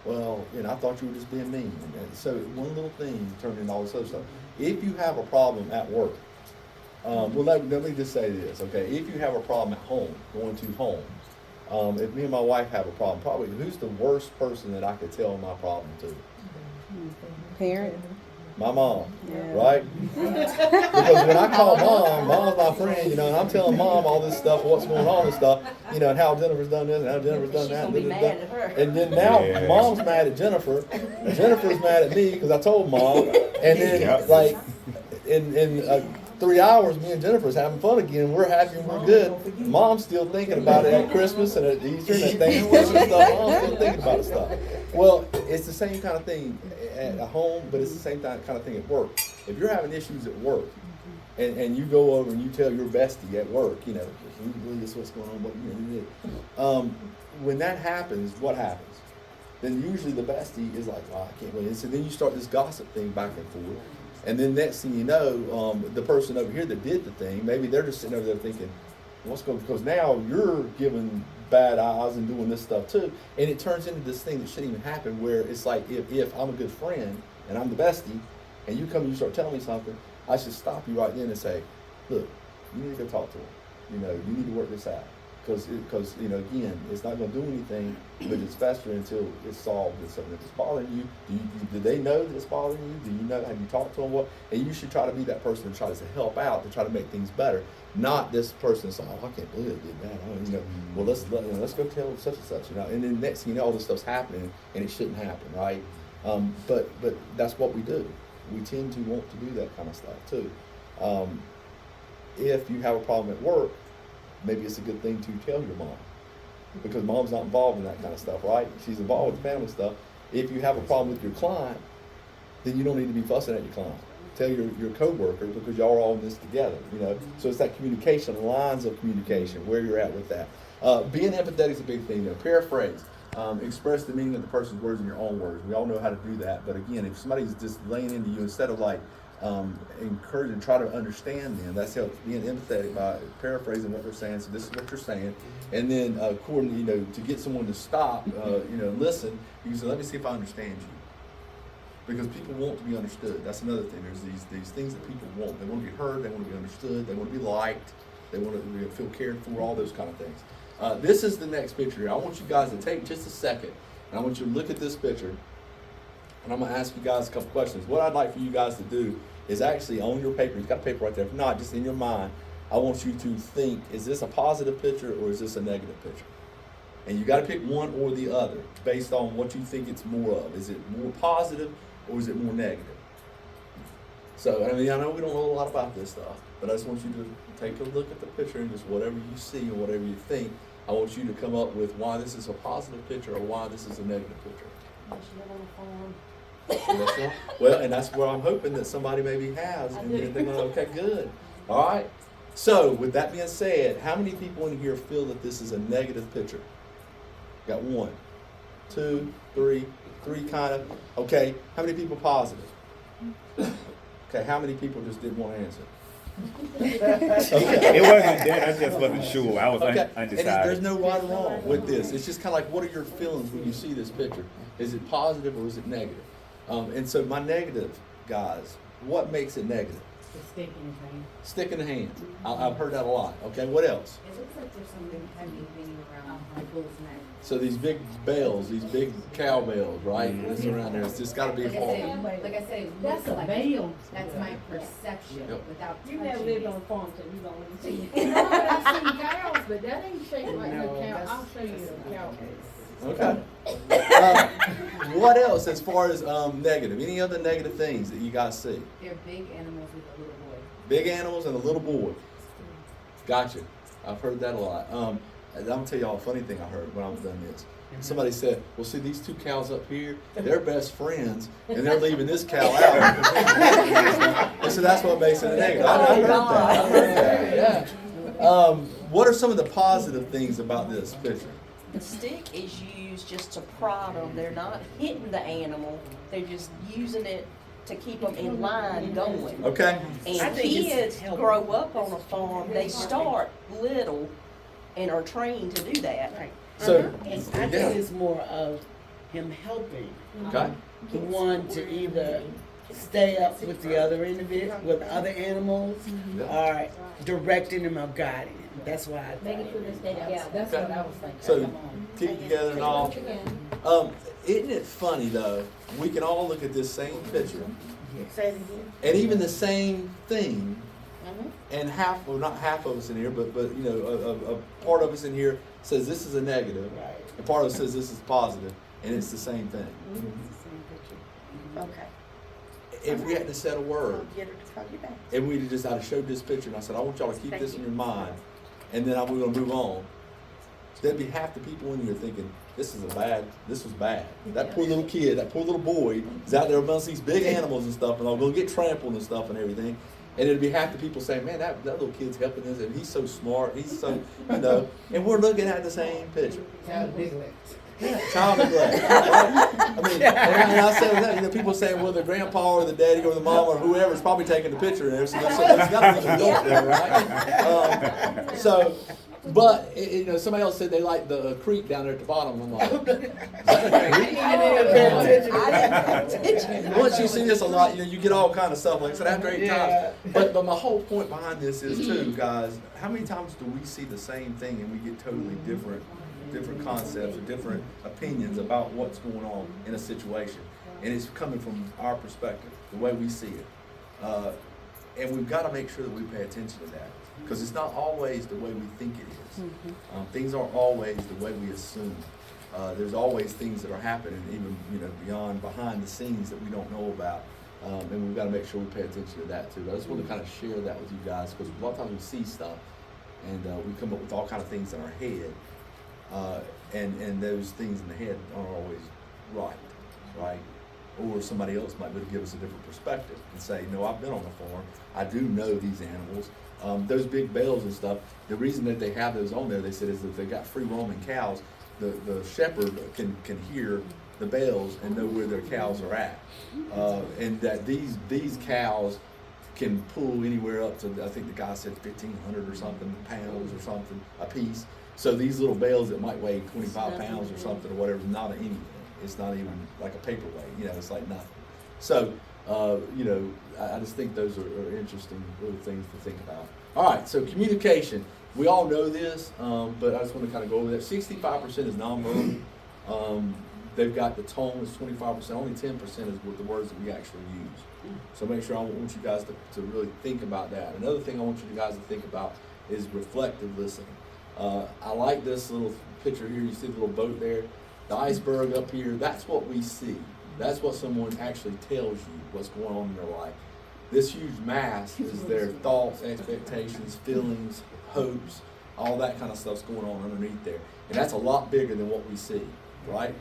Well, I thought you were just being mean. And so one little thing turned into all this other stuff. If you have a problem at work, let me just say this, okay? If you have a problem at home, going to home, if me and my wife have a problem, probably who's the worst person that I could tell my problem to? Parent. My mom, Yeah. right? Because when I call mom's my friend, and I'm telling mom all this stuff, what's going on and stuff, and how Jennifer's done this and how Jennifer's done She's that. gonna be mad at her. And then now Yeah. mom's mad at Jennifer's mad at me because I told mom, and then Yep. like in 3 hours, me and Jennifer's having fun again. We're happy and we're good. Mom's still thinking about it at Christmas and at Easter and at Thanksgiving and stuff. Mom's still thinking about stuff. Well, it's the same kind of thing at home, but it's the same kind of thing at work. If you're having issues at work, and you go over and you tell your bestie at work, can you believe this what's going on? But when that happens, what happens? Then usually the bestie is like, well, I can't believe this. And then you start this gossip thing back and forth. And then next thing you know, the person over here that did the thing, maybe they're just sitting over there thinking, what's going on? Because now you're giving bad eyes and doing this stuff too. And it turns into this thing that shouldn't even happen, where it's like, if I'm a good friend and I'm the bestie, and you come and you start telling me something, I should stop you right then and say, look, you need to go talk to him. You need to work this out. Because again, it's not going to do anything, but it's festering until it's solved. And something that's bothering you, do they know that it's bothering you? Do you know? Have you talked to them? And you should try to be that person to try to help out, to try to make things better. Not this person that's like, oh, I can't believe it did that. Well, let's go tell such and such. And then next thing you know, all this stuff's happening, and it shouldn't happen, right? But that's what we do. We tend to want to do that kind of stuff too. If you have a problem at work, maybe it's a good thing to tell your mom, because mom's not involved in that kind of stuff, right? She's involved with family stuff. If you have a problem with your client, then you don't need to be fussing at your client. tell your coworker because y'all are all in this together, you know. So it's that communication, lines of communication, where you're at with that. Being empathetic is a big thing though. Paraphrase. Express the meaning of the person's words in your own words. We all know how to do that, but again, if somebody's just laying into you, instead of like encouraging, try to understand them. That's how being empathetic by paraphrasing what they're saying. So this is what you're saying, and then according, you know, to get someone to stop, you know, listen. You can say, "Let me see if I understand you," because people want to be understood. That's another thing. There's these things that people want. They want to be heard. They want to be understood. They want to be liked. They want to feel cared for. All those kind of things. This is the next picture here. I want you guys to take just a second, and I want you to look at this picture, and I'm going to ask you guys a couple questions. What I'd like for you guys to do is actually on your paper, you've got a paper right there, if not, just in your mind, I want you to think, is this a positive picture or is this a negative picture? And you got to pick one or the other based on what you think it's more of. Is it more positive or is it more negative? So, I mean, I know we don't know a lot about this stuff, but I just want you to take a look at the picture and just whatever you see or whatever you think, I want you to come up with why this is a positive picture or why this is a negative picture. That's right. Well, and that's where I'm hoping that somebody maybe has, and then they're going, okay, good. All right. So, with that being said, how many people in here feel that this is a negative picture? Got 1, 2, 3 kind of. Okay. How many people positive? Okay. How many people just didn't want to answer? Okay. It wasn't that. I just wasn't sure. I was Okay. undecided. And there's no right or wrong with this. It's just kind of like, what are your feelings when you see this picture? Is it positive or is it negative? And so my negative, guys, what makes it negative? The stick in his hand. Stick in the hand. I've heard that a lot. Okay, what else? It looks like there's something heavy hanging around the bull's neck. So these big bells, these big cow bells, right? That's around there. It's just got to be Like I hard. say, it That's looks a like veil. that's my perception Yep. without You touching never lived it. on a farm, so you don't want to see. No, I've seen cows, but that ain't shaped like no cow. I'll show you the cow. Okay. What else as far as negative? Any other negative things that you guys see? They're big animals with a little boy. Big animals and a little boy. Gotcha. I've heard that a lot. And I'm gonna tell y'all a funny thing I heard when I was done this. Somebody said, "Well, see these two cows up here, they're best friends, and they're leaving this cow out." And so that's what makes it a negative. I heard that. I heard that. Yeah. What are some of the positive things about this picture? The stick is used just to prod them. They're not hitting the animal. They're just using it to keep them in line going. Okay. I And think it's kids helpful. grow up on a farm. They start little and are trained to do that. Right. So, And I think yeah. it's more of him helping Okay. the one to either stay up with the other individual, with other animals, or directing him or guiding him. That's why I Make it thought. feel this day together. That's what I was thinking. So, Come on. keep it together and all. Isn't it funny though? We can all look at this same picture Say it again. and even the same thing, and well, not half of us in here, but you know, a part of us in here says this is a negative, Right. and part of us says this is positive, and it's the same thing. Okay. If we had to set a word, Get her to call you back. and we just I'd have showed this picture, and I said I want y'all to keep this in your mind, and then we're gonna move on. There'd be half the people in here thinking, this was bad. That poor little kid, that poor little boy is out there amongst these big animals and stuff, and I'm gonna get trampled and stuff and everything. And it'd be half the people saying, man, that little kid's helping us, and he's so smart, he's so, you know, and we're looking at the same picture. Child neglect. Child neglect. Right? I mean, and I said that, you know, people saying, well, the grandpa or the daddy or the mom or whoever's probably taking the picture there, so there's got to be an adult there, right? But you know, somebody else said they like the creek down there at the bottom. I'm like, is that a creek? Once you see this a lot, you know, you get all kind of stuff. Like I said, after 8 times. But my whole point behind this is too, guys. How many times do we see the same thing and we get totally different concepts or different opinions about what's going on in a situation, and it's coming from our perspective, the way we see it, and we've got to make sure that we pay attention to that. Because it's not always the way we think it is. Things aren't always the way we assume. There's always things that are happening, even beyond, behind the scenes that we don't know about, and we've got to make sure we pay attention to that too. I just want to kind of share that with you guys because a lot of times we see stuff, and we come up with all kind of things in our head, and those things in the head aren't always right. or somebody else might be able to give us a different perspective and say, no, I've been on a farm, I do know these animals. Those big bells and stuff, the reason that they have those on there, they said, is that they got free roaming cows. The shepherd can hear the bells and know where their cows are at, and that these cows can pull anywhere up to, I think the guy said 1,500 or something pounds or something a piece. So these little bales that might weigh 25 pounds or something or whatever, not anything. It's not even like a paperweight, it's like nothing. So, I just think those are interesting little things to think about. All right, so communication. We all know this, but I just want to kind of go over that. 65% is nonverbal. They've got the tone is 25%. Only 10% is with the words that we actually use. So make sure I want you guys to really think about that. Another thing I want you guys to think about is reflective listening. I like this little picture here. You see the little boat there? The iceberg up here, that's what we see. That's what someone actually tells you what's going on in their life. This huge mass is their thoughts, expectations, feelings, hopes, all that kind of stuff's going on underneath there. And that's a lot bigger than what we see, right?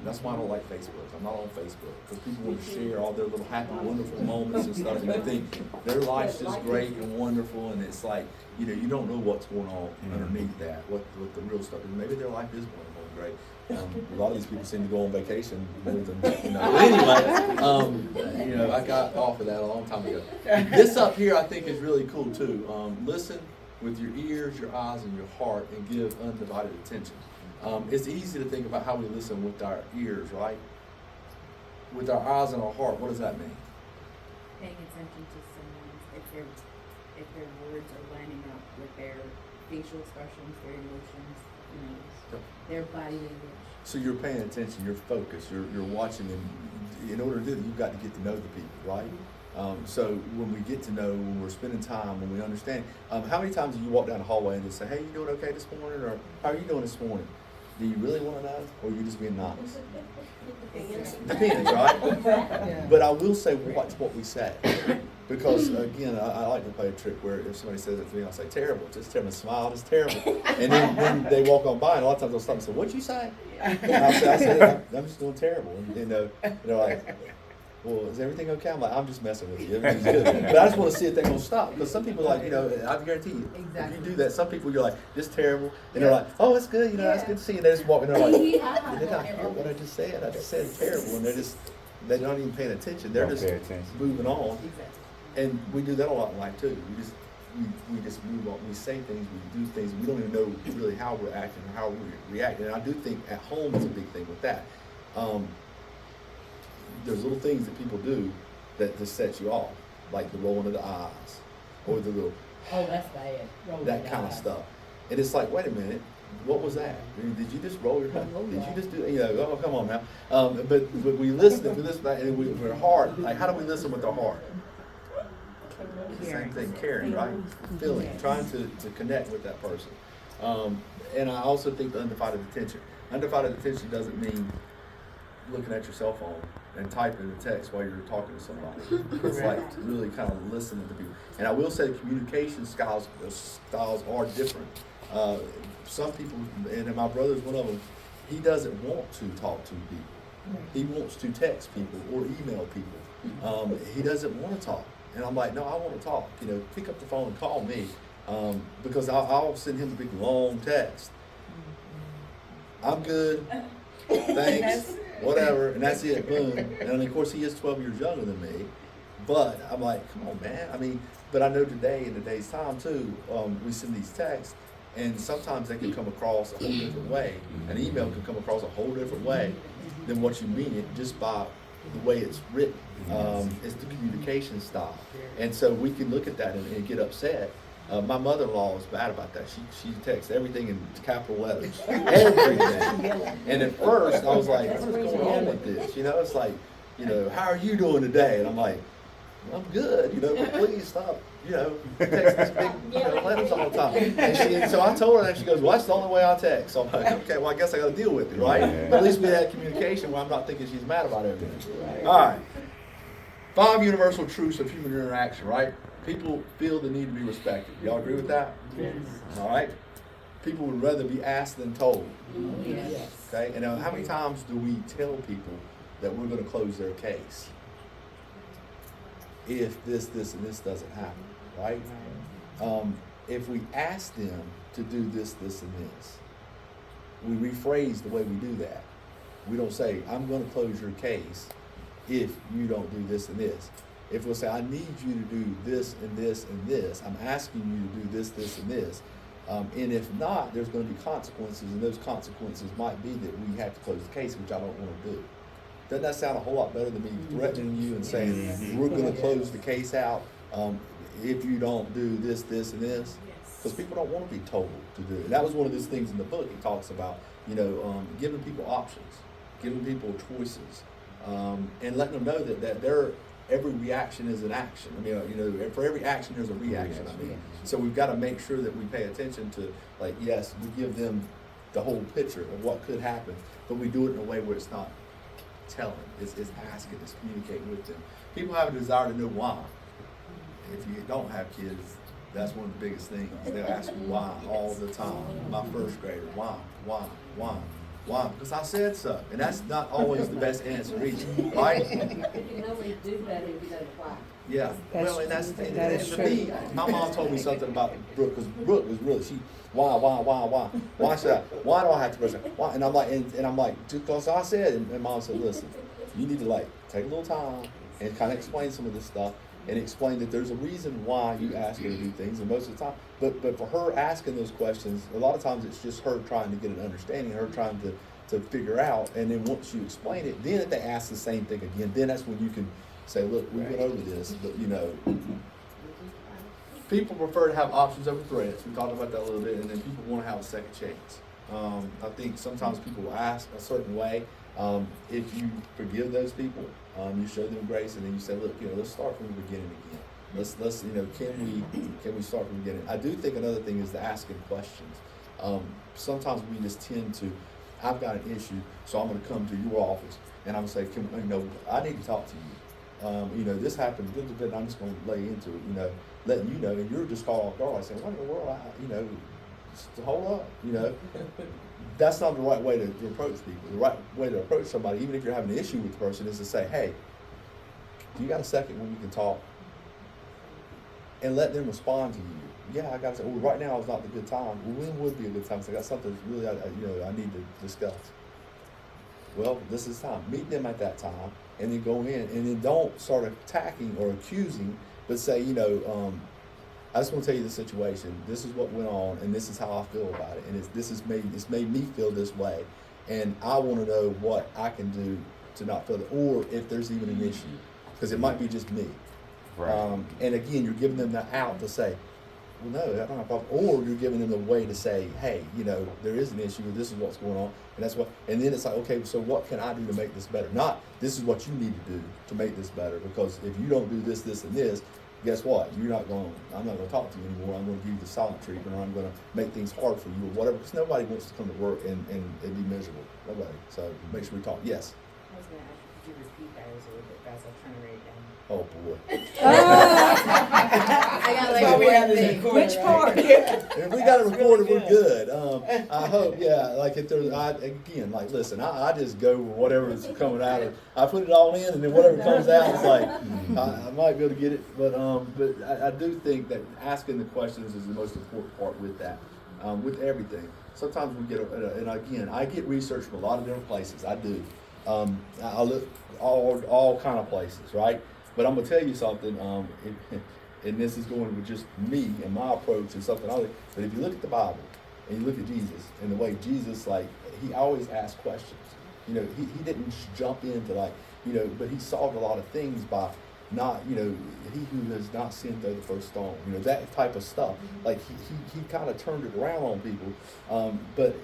That's why I don't like Facebook. I'm not on Facebook because people want to share all their little happy, wonderful moments and stuff, and they think their life's just great and wonderful, and it's like, you don't know what's going on underneath that, what the real stuff is. Maybe their life is wonderful and great. A lot of these people seem to go on vacation more than, But anyway, I got off of that a long time ago. This up here I think is really cool too. Listen with your ears, your eyes, and your heart, and give undivided attention. It's easy to think about how we listen with our ears, right? With our eyes and our heart, what does that mean? Paying attention to someone, if their words are lining up with their facial expressions, their emotions, their body language. So you're paying attention, you're focused, you're watching, and in order to do that, you've got to get to know the people, right? So when we get to know, when we're spending time, when we understand, how many times do you walk down the hallway and just say, hey, you doing okay this morning? Or how are you doing this morning? Do you really want to know? Or are you just being nice? Depends, right? But I will say watch what we say. Because again, I like to play a trick where if somebody says it to me, I'll say terrible, just tell them to smile, just terrible. And then they walk on by and a lot of times they'll stop and say, what'd you say? And I say, I'm just doing terrible. And they're like, well, is everything okay? I'm like, I'm just messing with you. Everything's good. But I just want to see if they're going to stop. Because some people I guarantee you, if you do that, some people you're like, just terrible. And they're like, oh, it's good, that's good to see you. And they just walk and they're like, did they not hear what I just said? I just said terrible. And they're not even paying attention. They're just moving on. And we do that a lot in life too. We just move on. We say things, we do things. We don't even know really how we're acting or how we're reacting. And I do think at home is a big thing with that. There's little things that people do that just set you off, like the rolling of the eyes or the little, that's bad. that kind of stuff. And it's like, wait a minute, what was that? Did you just roll your eyes? Did you just do, oh, come on now. But we listen, and with our heart, like how do we listen with our heart? Same thing, caring, right? Feeling, trying to connect with that person. And I also think the undivided attention. Undivided attention doesn't mean looking at your cell phone and typing a text while you're talking to somebody. It's like really kind of listening to people. And I will say communication styles are different. Some people, and my brother's one of them, he doesn't want to talk to people. He wants to text people or email people. He doesn't want to talk. And I'm like, no, I want to talk. Pick up the phone and call me, because I'll send him a big long text. I'm good, thanks, whatever, and that's it, boom. And of course, he is 12 years younger than me, but I'm like, come on, man. But I know today, in today's time too, we send these texts, and sometimes they can come across a whole different way. An email can come across a whole different way than what you mean it just by the way it's written. It's the communication style. And so we can look at that and get upset. My mother-in-law was bad about that. She texts everything in capital letters. Everything. And at first I was like, what is going on with this? It's like, how are you doing today? And I'm like, I'm good, but please stop, text this big, letters all the time. And so I told her that, she goes, well, that's the only way I text. So I'm like, okay, well, I guess I got to deal with it, right? But at least we had communication where I'm not thinking she's mad about everything. All right. 5 universal truths of human interaction, right? People feel the need to be respected. Y'all agree with that? Yes. All right. People would rather be asked than told. Yes. Okay. And how many times do we tell people that we're gonna close their case if this, and this doesn't happen, right? If we ask them to do this, and this, we rephrase the way we do that. We don't say, I'm gonna close your case if you don't do this and this. If we'll say, I need you to do this and this and this, I'm asking you to do this and this. And if not, there's gonna be consequences, and those consequences might be that we have to close the case, which I don't wanna do. Doesn't that sound a whole lot better than me threatening you and saying, we're gonna close the case out if you don't do this, and this? Because people don't want to be told to do it. And that was one of those things in the book. He talks about, giving people options, giving people choices, and letting them know that every reaction is an action. For every action there's a reaction. So we've got to make sure that we pay attention to, yes, we give them the whole picture of what could happen, but we do it in a way where it's not telling, it's asking, it's communicating with them. People have a desire to know why. If you don't have kids, that's one of the biggest things. They'll ask you why all the time. My first grader, why? Because I said so. And that's not always the best answer either, right? You can only do that if you know why. Yeah. That's true. That is for true. me, my mom told me something about Brooke, because Brooke was really, why? Why should I? Why do I have to brush it? Why? And I'm like, just because I said, and Mom said, listen, you need to take a little time and kind of explain some of this stuff. And explain that there's a reason why you ask her to do things, and most of the time, but for her asking those questions, a lot of times it's just her trying to get an understanding, her trying to figure out, and then once you explain it, then if they ask the same thing again, then that's when you can say, look, we went over this, but people prefer to have options over threats. We talked about that a little bit, and then people want to have a second chance. I think sometimes people will ask a certain way. If you forgive those people, you show them grace, and then you say, look, let's start from the beginning again. Let's can we start from the beginning? I do think another thing is the asking questions. Sometimes we just tend to, I've got an issue, so I'm going to come to your office, and I'm going to say, I need to talk to you. This happened, I'm just going to lay into it, letting you know, and you're just caught off guard, saying, what in the world, hold up, That's not the right way to approach people. The right way to approach somebody, even if you're having an issue with the person, is to say, hey, do you got a second when we can talk? And let them respond to you. Yeah, I got to say, well, right now is not the good time. Well, when would be a good time? So I got something really, I need to discuss. Well, this is time. Meet them at that time, and then go in, and then don't start attacking or accusing, but say, I just want to tell you the situation. This is what went on, and this is how I feel about it. And it's made me feel this way, and I want to know what I can do to not feel it, or if there's even an issue, because it might be just me. Right. And again, you're giving them the out to say, well, no, I don't have a problem. Or you're giving them the way to say, hey, there is an issue, or this is what's going on, and that's what. And then it's like, okay, so what can I do to make this better? Not this is what you need to do to make this better, because if you don't do this, and this. Guess what? I'm not going to talk to you anymore. I'm going to give you the silent treatment, or I'm going to make things hard for you, or whatever. Because nobody wants to come to work and be miserable. Nobody. So make sure we talk. Yes. I was going to ask you, could you repeat that? It was a little bit fast. I was trying to write it down. Oh boy. I got one thing. Which part? If we got it recorded, we're good. I hope, if there's, listen, I just go with whatever's coming out of, I put it all in, and then whatever comes out, it's like, I might be able to get it, but I do think that asking the questions is the most important part with that, with everything. Sometimes we get, and again, I get research from a lot of different places, I do. I look all kind of places, right? But I'm going to tell you something, and this is going with just me and my approach and something other. But if you look at the Bible and you look at Jesus and the way Jesus, he always asked questions. He didn't jump into but he solved a lot of things by not, he who has not sinned throw the first stone. That type of stuff. He kind of turned it around on people. But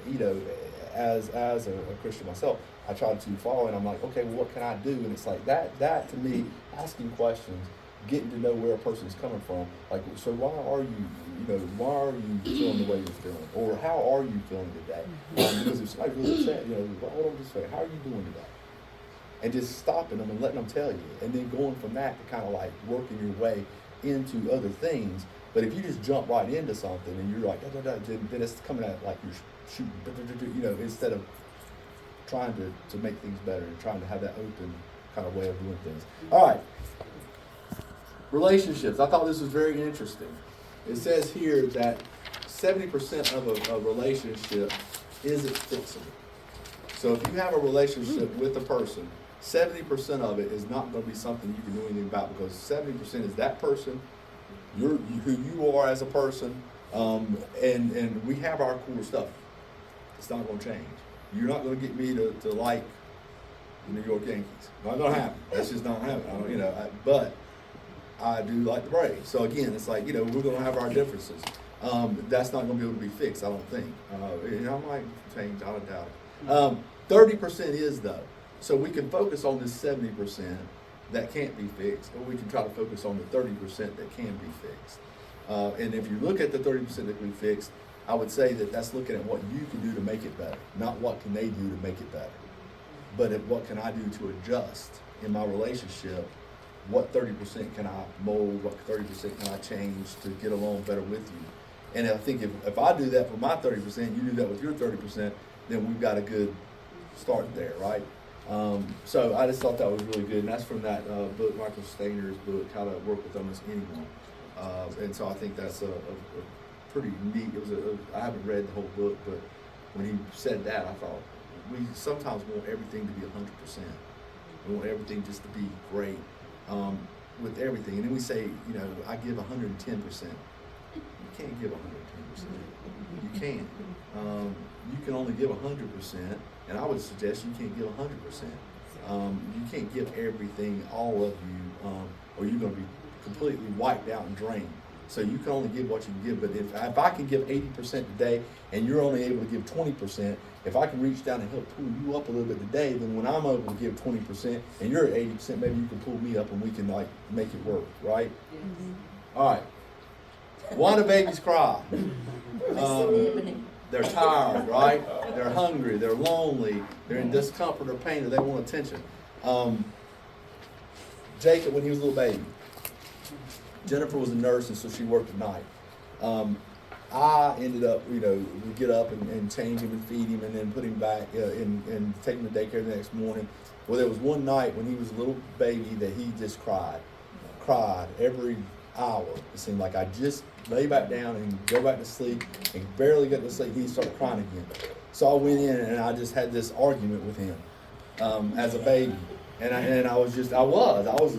as a Christian myself, I tried to follow, and I'm like, okay, well, what can I do? And it's like that to me, asking questions, getting to know where a person's coming from. So why are you feeling the way you're feeling? Or how are you feeling today? Because if somebody's really upset, hold on just a second, how are you doing today? And just stopping them and letting them tell you. And then going from that to kind of working your way into other things. But if you just jump right into something and you're like, then it's coming out like you're shooting, instead of trying to make things better and trying to have that open kind of way of doing things. All right. Relationships. I thought this was very interesting. It says here that 70% of a relationship isn't fixable. So if you have a relationship with a person, 70% of it is not going to be something you can do anything about, because 70% is that person, who you are as a person, and we have our core stuff. It's not going to change. You're not going to get me to like the New York Yankees. Not going to happen. That's just not happening. But I do like the Braves. So again, it's like, we're going to have our differences. That's not going to be able to be fixed, I don't think. It might change, I don't doubt it. 30% is though. So we can focus on this 70% that can't be fixed, or we can try to focus on the 30% that can be fixed. And if you look at the 30% that can be fixed, I would say that that's looking at what you can do to make it better, not what can they do to make it better. But what can I do to adjust in my relationship? What 30% can I mold? What 30% can I change to get along better with you? And I think if I do that for my 30%, you do that with your 30%, then we've got a good start there, right? So I just thought that was really good, and that's from that book, Michael Stainer's book, How to Work with Almost Anyone. And so I think that's a pretty neat. I haven't read the whole book, but when he said that, I thought we sometimes want everything to be 100%. We want everything just to be great with everything, and then we say, I give 110%. You can't give 110%. You can't. You can only give 100%, and I would suggest you can't give 100%. You can't give everything, all of you, or you're going to be completely wiped out and drained. So you can only give what you can give. But if I can give 80% today, and you're only able to give 20%, if I can reach down and help pull you up a little bit today, then when I'm able to give 20% and you're at 80%, maybe you can pull me up and we can make it work, right? Mm-hmm. All right. Why do babies cry? They're tired, right? They're hungry, they're lonely, they're in discomfort or pain, or they want attention. Jacob, when he was a little baby, Jennifer was a nurse, and so she worked at night. I ended up, we get up and change him and feed him and then put him back and take him to daycare the next morning. Well, there was one night when he was a little baby that he just cried every hour. It seemed like I just lay back down and go back to sleep and barely get to sleep. He started crying again. So I went in and I just had this argument with him as a baby. And I was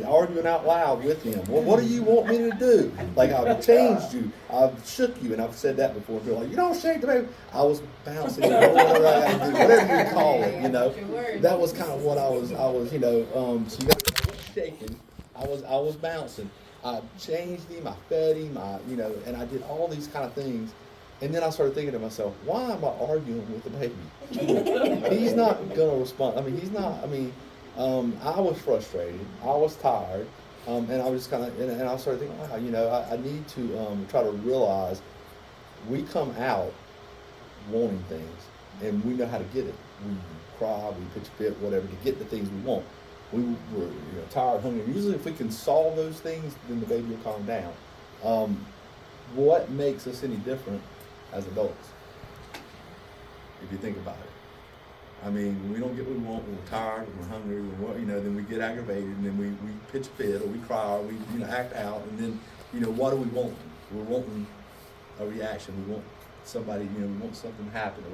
arguing out loud with him. Well, what do you want me to do? Like, I've changed you, I've shook you, and I've said that before. People are like, you don't shake the baby. I was bouncing, whatever you call it, That was kind of what I was, so you got shaking. I was bouncing. I changed him, I fed him, and I did all these kind of things. And then I started thinking to myself, why am I arguing with the baby? He's not gonna respond. I was frustrated. I was tired, and I was just kind of, and I started thinking, wow, I need to try to realize we come out wanting things, and we know how to get it. We cry, we pitch a fit, whatever, to get the things we want. We're tired, hungry. Usually, if we can solve those things, then the baby will calm down. What makes us any different as adults? If you think about it. When we don't get what we want, when we're tired, when we're hungry, then we get aggravated, and then we pitch a fit, or we cry, or we act out, and then what do we want? We're wanting a reaction. We want somebody, we want something to happen.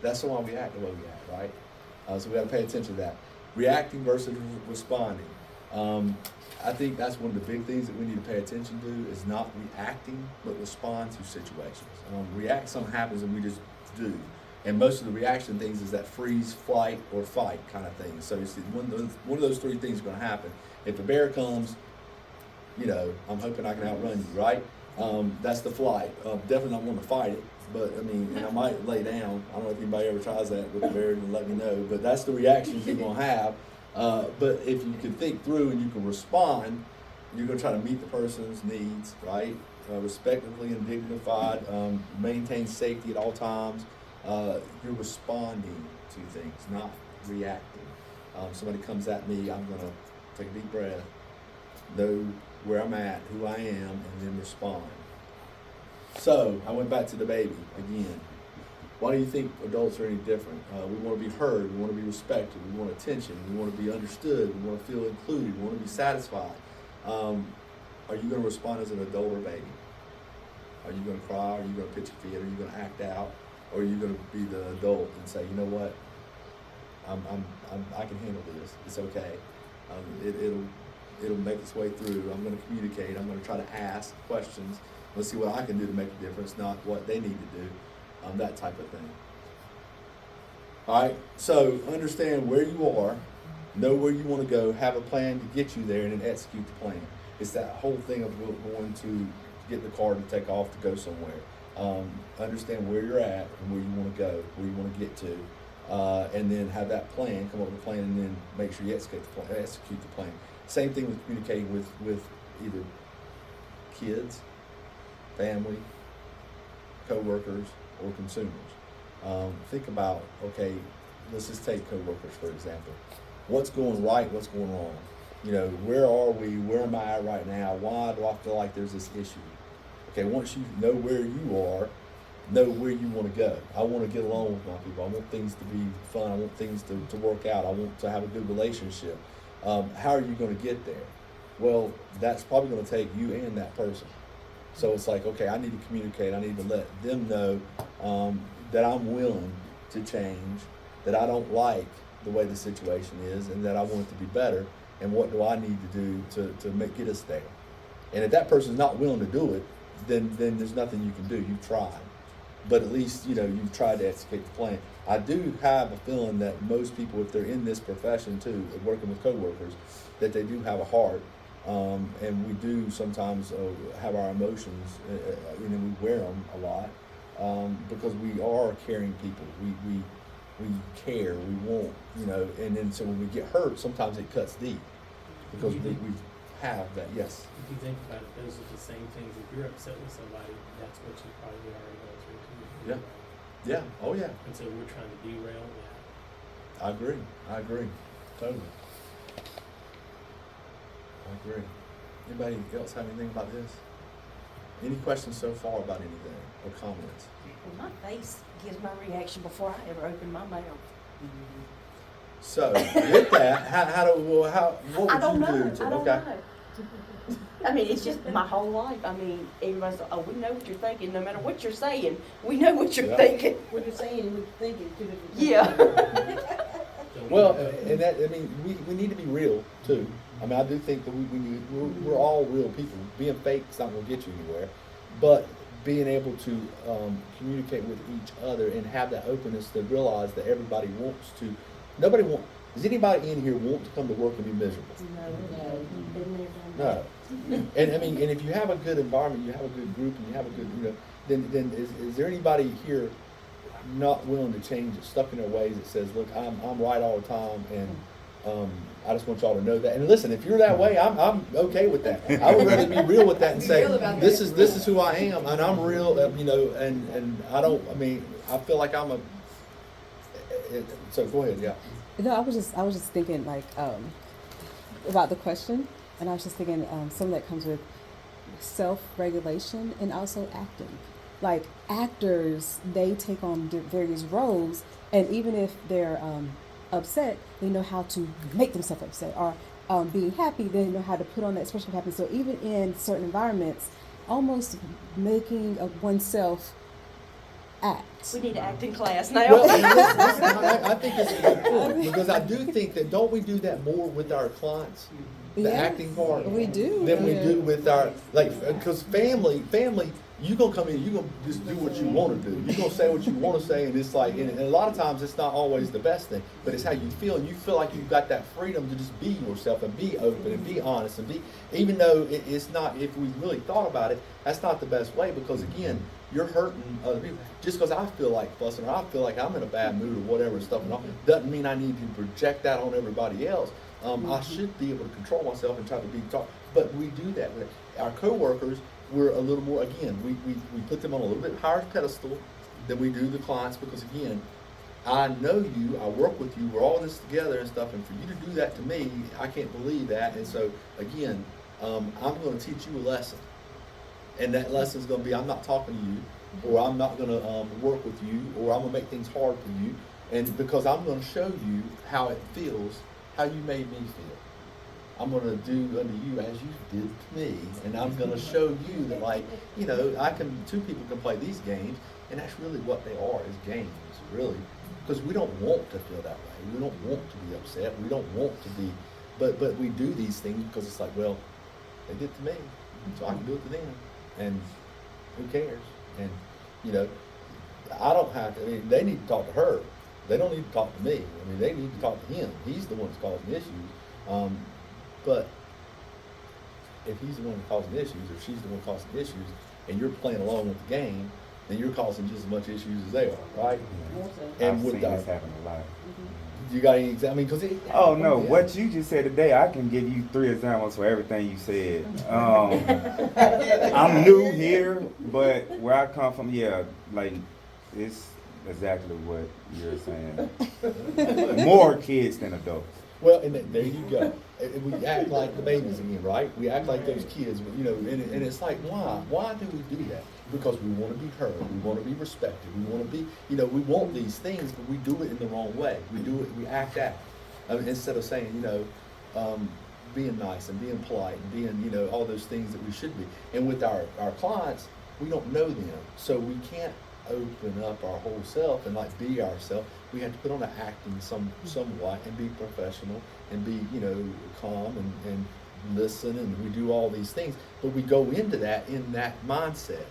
That's why we act the way we act, right? So we got to pay attention to that. Reacting versus responding. I think that's one of the big things that we need to pay attention to is not reacting, but respond to situations. React, something happens, and we just do. And most of the reaction things is that freeze, flight, or fight kind of thing. So you see, one of those three things is going to happen. If a bear comes, I'm hoping I can outrun you, right? That's the flight. Definitely not want to fight it, but and I might lay down. I don't know if anybody ever tries that with a bear, and let me know. But that's the reactions you're going to have. But if you can think through and you can respond, you're going to try to meet the person's needs, right? Respectively and dignified, maintain safety at all times. You're responding to things, not reacting. Somebody comes at me, I'm going to take a deep breath, know where I'm at, who I am, and then respond. So I went back to the baby again. Why do you think adults are any different? We want to be heard, we want to be respected, we want attention, we want to be understood, we want to feel included, we want to be satisfied. Are you going to respond as an adult or baby? Are you going to cry? Are you going to pitch a fit? Are you going to act out? Or are you going to be the adult and say, you know what, I can handle this. It's okay. It'll make its way through. I'm going to communicate. I'm going to try to ask questions. Let's see what I can do to make a difference, not what they need to do. That type of thing. All right. So understand where you are, know where you want to go, have a plan to get you there, and then execute the plan. It's that whole thing of going to get the car to take off to go somewhere. Understand where you're at and where you want to go, where you want to get to, and then have that plan, come up with a plan, and then make sure you execute the plan. Same thing with communicating with either kids, family, co-workers, or consumers. Think about, okay, let's just take co-workers for example. What's going right, what's going wrong? You know, where are we, where am I at right now? Why do I feel like there's this issue? Okay, once you know where you are, know where you want to go. I want to get along with my people. I want things to be fun. I want things to work out. I want to have a good relationship. How are you going to get there? Well, that's probably going to take you and that person. So it's like, okay, I need to communicate. I need to let them know that I'm willing to change, that I don't like the way the situation is, and that I want it to be better. And what do I need to do to get us there? And if that person's not willing to do it, then there's nothing you can do. You've tried. But at least, you know, you've tried to execute the plan. I do have a feeling that most people, if they're in this profession too, working with coworkers, that they do have a heart. And we do sometimes have our emotions, you know, we wear them a lot, because we are caring people. We care, we want, you know, and then so when we get hurt, sometimes it cuts deep because we have that, yes. If you think about it, those are the same things. If you're upset with somebody, that's what you probably already go through too. Yeah. Yeah, oh yeah. And so we're trying to derail that. I agree, totally. I agree. Anybody else have anything about this? Any questions so far about anything or comments? Well, my face gives my reaction before I ever open my mouth. So with that, what I don't would you know. do? I don't know. I mean, it's just my whole life. I mean, everybody's like, oh, we know what you're thinking. No matter what you're saying, we know what you're thinking. What you're saying and what you're thinking, two different things. Yeah. Well, and that, I mean, we need to be real too. I mean, I do think that we're all real people. Being fake is not going to get you anywhere, but being able to communicate with each other and have that openness to realize that everybody wants to. Does anybody in here want to come to work and be miserable? No. And I mean, and if you have a good environment, you have a good group, and you have a good, you know, then is there anybody here not willing to change it, stuck in their ways that says, look, I'm right all the time, and I just want y'all to know that. And listen, if you're that way, I'm okay with that. I would rather be real with that and say, this is who I am, and I'm real, you know, and I feel like I'm so go ahead, yeah. No, I was just thinking like about the question, and I was just thinking some of that comes with self-regulation and also acting. Like actors, they take on various roles, and even if they're upset, they know how to make themselves upset, or being happy, they know how to put on that expression of happiness. So even in certain environments, almost making oneself act. We need an acting class now. Well, listen, I think it's a good point, because I do think that, don't we do that more with our clients? The acting part. We do. Than we do with our, because family, you gonna come in, you gonna just do what you want to do. You gonna say what you want to say, and it's like, and a lot of times it's not always the best thing, but it's how you feel, and you feel like you've got that freedom to just be yourself and be open and be honest and be, even though it's not, if we really thought about it, that's not the best way, because again, you're hurting other people. Just because I feel like fussing, or I feel like I'm in a bad mood or whatever stuff, and all, doesn't mean I need to project that on everybody else. I should be able to control myself and try to be talk, but we do that with our coworkers. We're a little more, again, we put them on a little bit higher pedestal than we do the clients, because again, I know you, I work with you, we're all in this together and stuff, and for you to do that to me, I can't believe that. And so again, I'm going to teach you a lesson, and that lesson is going to be, I'm not talking to you, or I'm not gonna work with you, or I'm gonna make things hard for you, and because I'm gonna show you how it feels, how you made me feel. I'm gonna do unto you as you did to me, and I'm gonna show you that, like, you know, two people can play these games, and that's really what they are, is games, really. Because we don't want to feel that way. We don't want to be upset. We don't want to be, but we do these things because it's like, well, they did to me, so I can do it to them, and who cares? And, you know, I don't have to, I mean, they need to talk to her. They don't need to talk to me. I mean, they need to talk to him. He's the one that's causing issues. But if he's the one causing issues, or she's the one causing issues, and you're playing along with the game, then you're causing just as much issues as they are, right? And I've with seen that, this happen a lot. you got any examples? I mean, because Oh no, what you just said today, I can give you 3 examples for everything you said. I'm new here, but where I come from, yeah, like, it's exactly what you're saying. More kids than adults. Well, and there you go. And we act like the babies again, right? We act like those kids, you know, and it's like, why? Why do we do that? Because we want to be heard, we want to be respected, we want to be, you know, we want these things, but we do it in the wrong way. We do it, we act out. I mean, instead of saying, you know, being nice and being polite and being, you know, all those things that we should be. And with our clients, we don't know them, so we can't open up our whole self and like be ourselves. We have to put on an acting somewhat and be professional and be, you know, calm and listen, and we do all these things. But we go into that in that mindset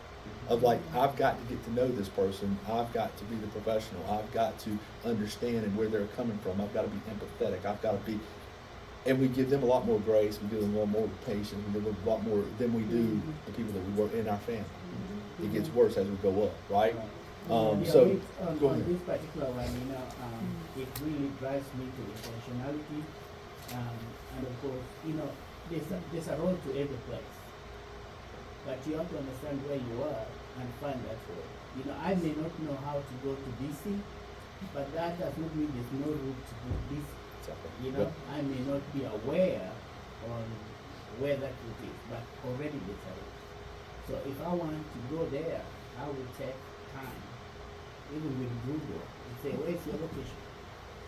of like, I've got to get to know this person. I've got to be the professional. I've got to understand and where they're coming from. I've got to be empathetic. I've got to be, and we give them a lot more grace. We give them a lot more patience. We give them a lot more than we do the people that we work in our family. It gets worse as we go up, right? On Go this ahead. particular one, you know, it really drives me to intentionality, and of course, you know, there's a road to every place, but you have to understand where you are and find that road. You know, I may not know how to go to DC, but that does not mean there's no route to go to DC. You know, I may not be aware on where that route is, but already there's a route. So if I want to go there, I will take time, even with Google, and say, where's your location?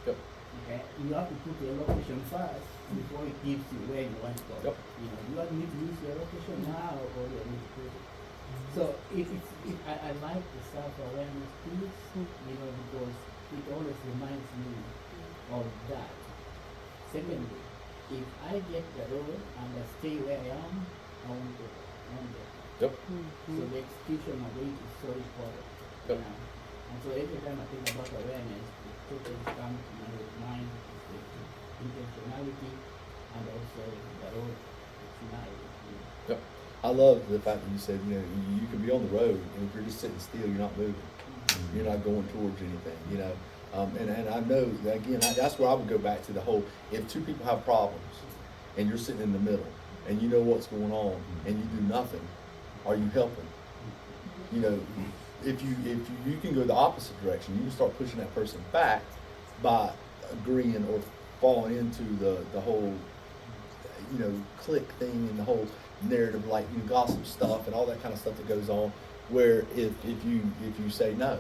Yep. Okay, you have to put your location first before it gives you where you want to go. Yep. You know, you don't need to use your location now, or you need to put it. So I like the self-awareness piece, you know, because it always reminds me of that. Secondly, if I get the road and I stay where I am, I won't go. Yep. So the execution of it is so important. Yep. You know? And so every time I think about awareness, it totally comes to my mind, the intentionality, and also the road functionality. You know? Yep. I love the fact that you said, you know, you can be on the road, and if you're just sitting still, you're not moving. You're not going towards anything, you know. And I know, that, again, that's where I would go back to the whole, if two people have problems, and you're sitting in the middle, and you know what's going on, and you do nothing, are you helping? You know, if you can go the opposite direction, you can start pushing that person back by agreeing or falling into the whole, you know, click thing and the whole narrative, like, you know, gossip stuff and all that kind of stuff that goes on. Where if you say no,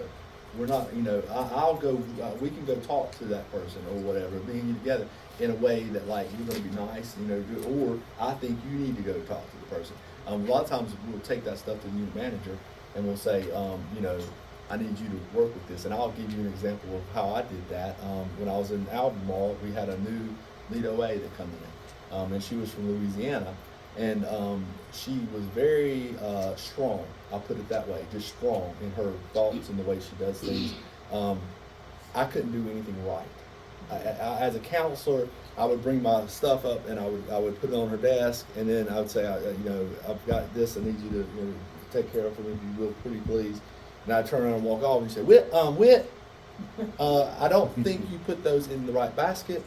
we're not, you know, I'll go, we can go talk to that person or whatever, being together in a way that, like, you're going to be nice, you know, or I think you need to go talk to the person. A lot of times we'll take that stuff to the unit manager and we'll say, you know, I need you to work with this. And I'll give you an example of how I did that. When I was in Albemarle, we had a new lead OA that come in, and she was from Louisiana, and she was very strong. I'll put it that way, just strong in her thoughts and the way she does things. I couldn't do anything right. I, as a counselor, I would bring my stuff up and I would put it on her desk, and then I would say, you know, I've got this. I need you to, you know, take care of for me, if you will, pretty please. And I'd turn around and walk off and say, Whit, I don't think you put those in the right basket.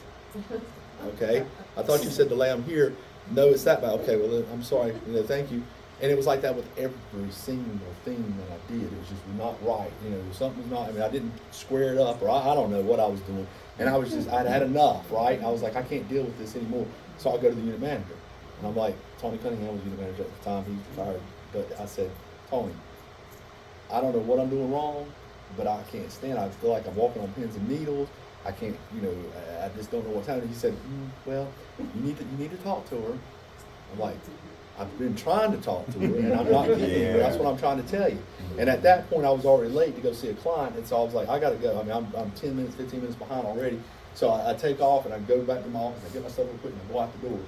Okay, I thought you said to lay them here. No, it's that bad. Okay, well, then, I'm sorry. You know, thank you. And it was like that with every single thing that I did. It was just not right. You know, something was not, I mean, I didn't square it up, or I don't know what I was doing. And I was just, I'd had enough, right? I was like, I can't deal with this anymore. So I go to the unit manager. And I'm like, Tony Cunningham was unit manager at the time. He's retired. But I said, Tony, I don't know what I'm doing wrong, but I can't stand. I feel like I'm walking on pins and needles. I can't, I just don't know what's happening. He said, well, you need to talk to her. I'm like, I've been trying to talk to her, and I'm not getting her. That's what I'm trying to tell you. And at that point, I was already late to go see a client, and so I was like, I got to go. I mean, I'm 10 minutes, 15 minutes behind already. So I take off, and I go back to my office. I get myself real quick, and I go out the door.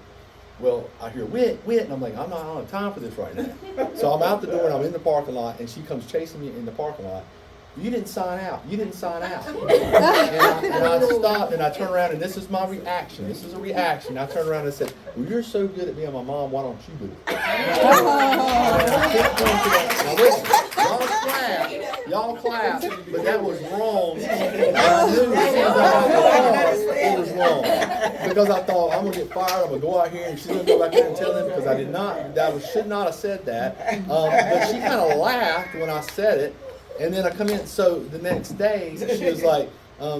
Well, I hear Whit, and I'm like, I don't have time for this right now. So I'm out the door, and I'm in the parking lot, and she comes chasing me in the parking lot. You didn't sign out. You didn't sign out. and I stopped and I turned around, and this is my reaction. This is a reaction. I turned around and said, well, you're so good at being my mom, why don't you do it? Now listen, y'all clap, but that was wrong. And I knew it was wrong. Because I thought, I'm going to get fired, I'm going to go out here, and she's going to go back there and tell them, because I should not have said that. But she kind of laughed when I said it. And then I come in, so the next day, she was like,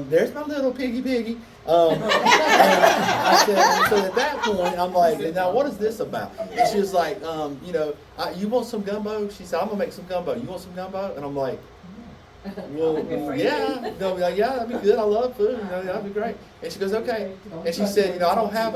there's my little piggy. And I said, so at that point, I'm like, now what is this about? And she was like, you want some gumbo? She said, I'm going to make some gumbo. You want some gumbo? And I'm like, well, yeah. They'll be like, yeah, that'd be good. I love food. That'd be great. And she goes, okay. And she said, I don't have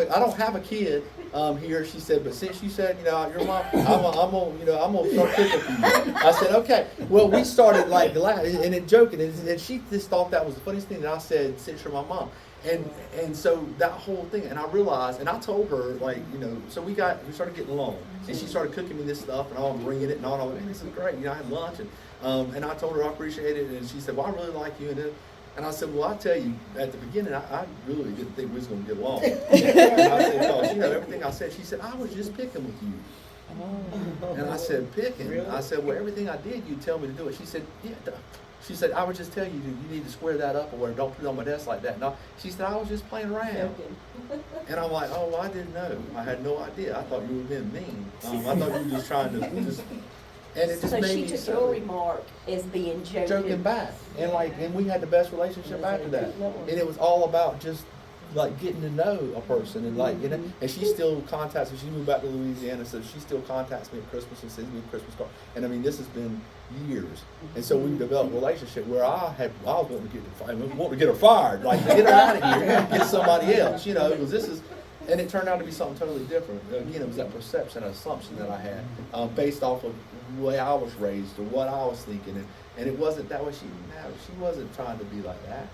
a kid here. She said, but since you said, your mom, I'm gonna start cooking for you. I said, okay. Well, we started like laughing and then joking, and she just thought that was the funniest thing that I said since you're my mom. And so that whole thing, and I realized, and I told her, like, so we started getting along, and she started cooking me this stuff, and I'm bringing it, and all. Man, this is great. I had lunch, and I told her I appreciate it, and she said, well, I really like you, and I said, well, I tell you, at the beginning, I really didn't think we was going to get along. And I said, oh, everything I said. She said, I was just picking with you. And I said, picking? Really? I said, well, everything I did, you tell me to do it. She said, yeah. She said, I would just tell you, you need to square that up or whatever. Don't put it on my desk like that. No, she said, I was just playing around. And I'm like, oh, well, I didn't know. I had no idea. I thought you were being mean. I thought you were just trying to and it just so made she me took your remark as being joking back. And we had the best relationship after that. And it was all about just like getting to know a person and and she still contacts me. She moved back to Louisiana, so she still contacts me at Christmas and sends me a Christmas card. And I mean, this has been years. And so we've developed a relationship where I was wanting to get her fired, like get her out of here, get somebody else, because this is. And it turned out to be something totally different. Again, it was that perception and assumption that I had based off of the way I was raised or what I was thinking. And it wasn't that way. She wasn't trying to be like that.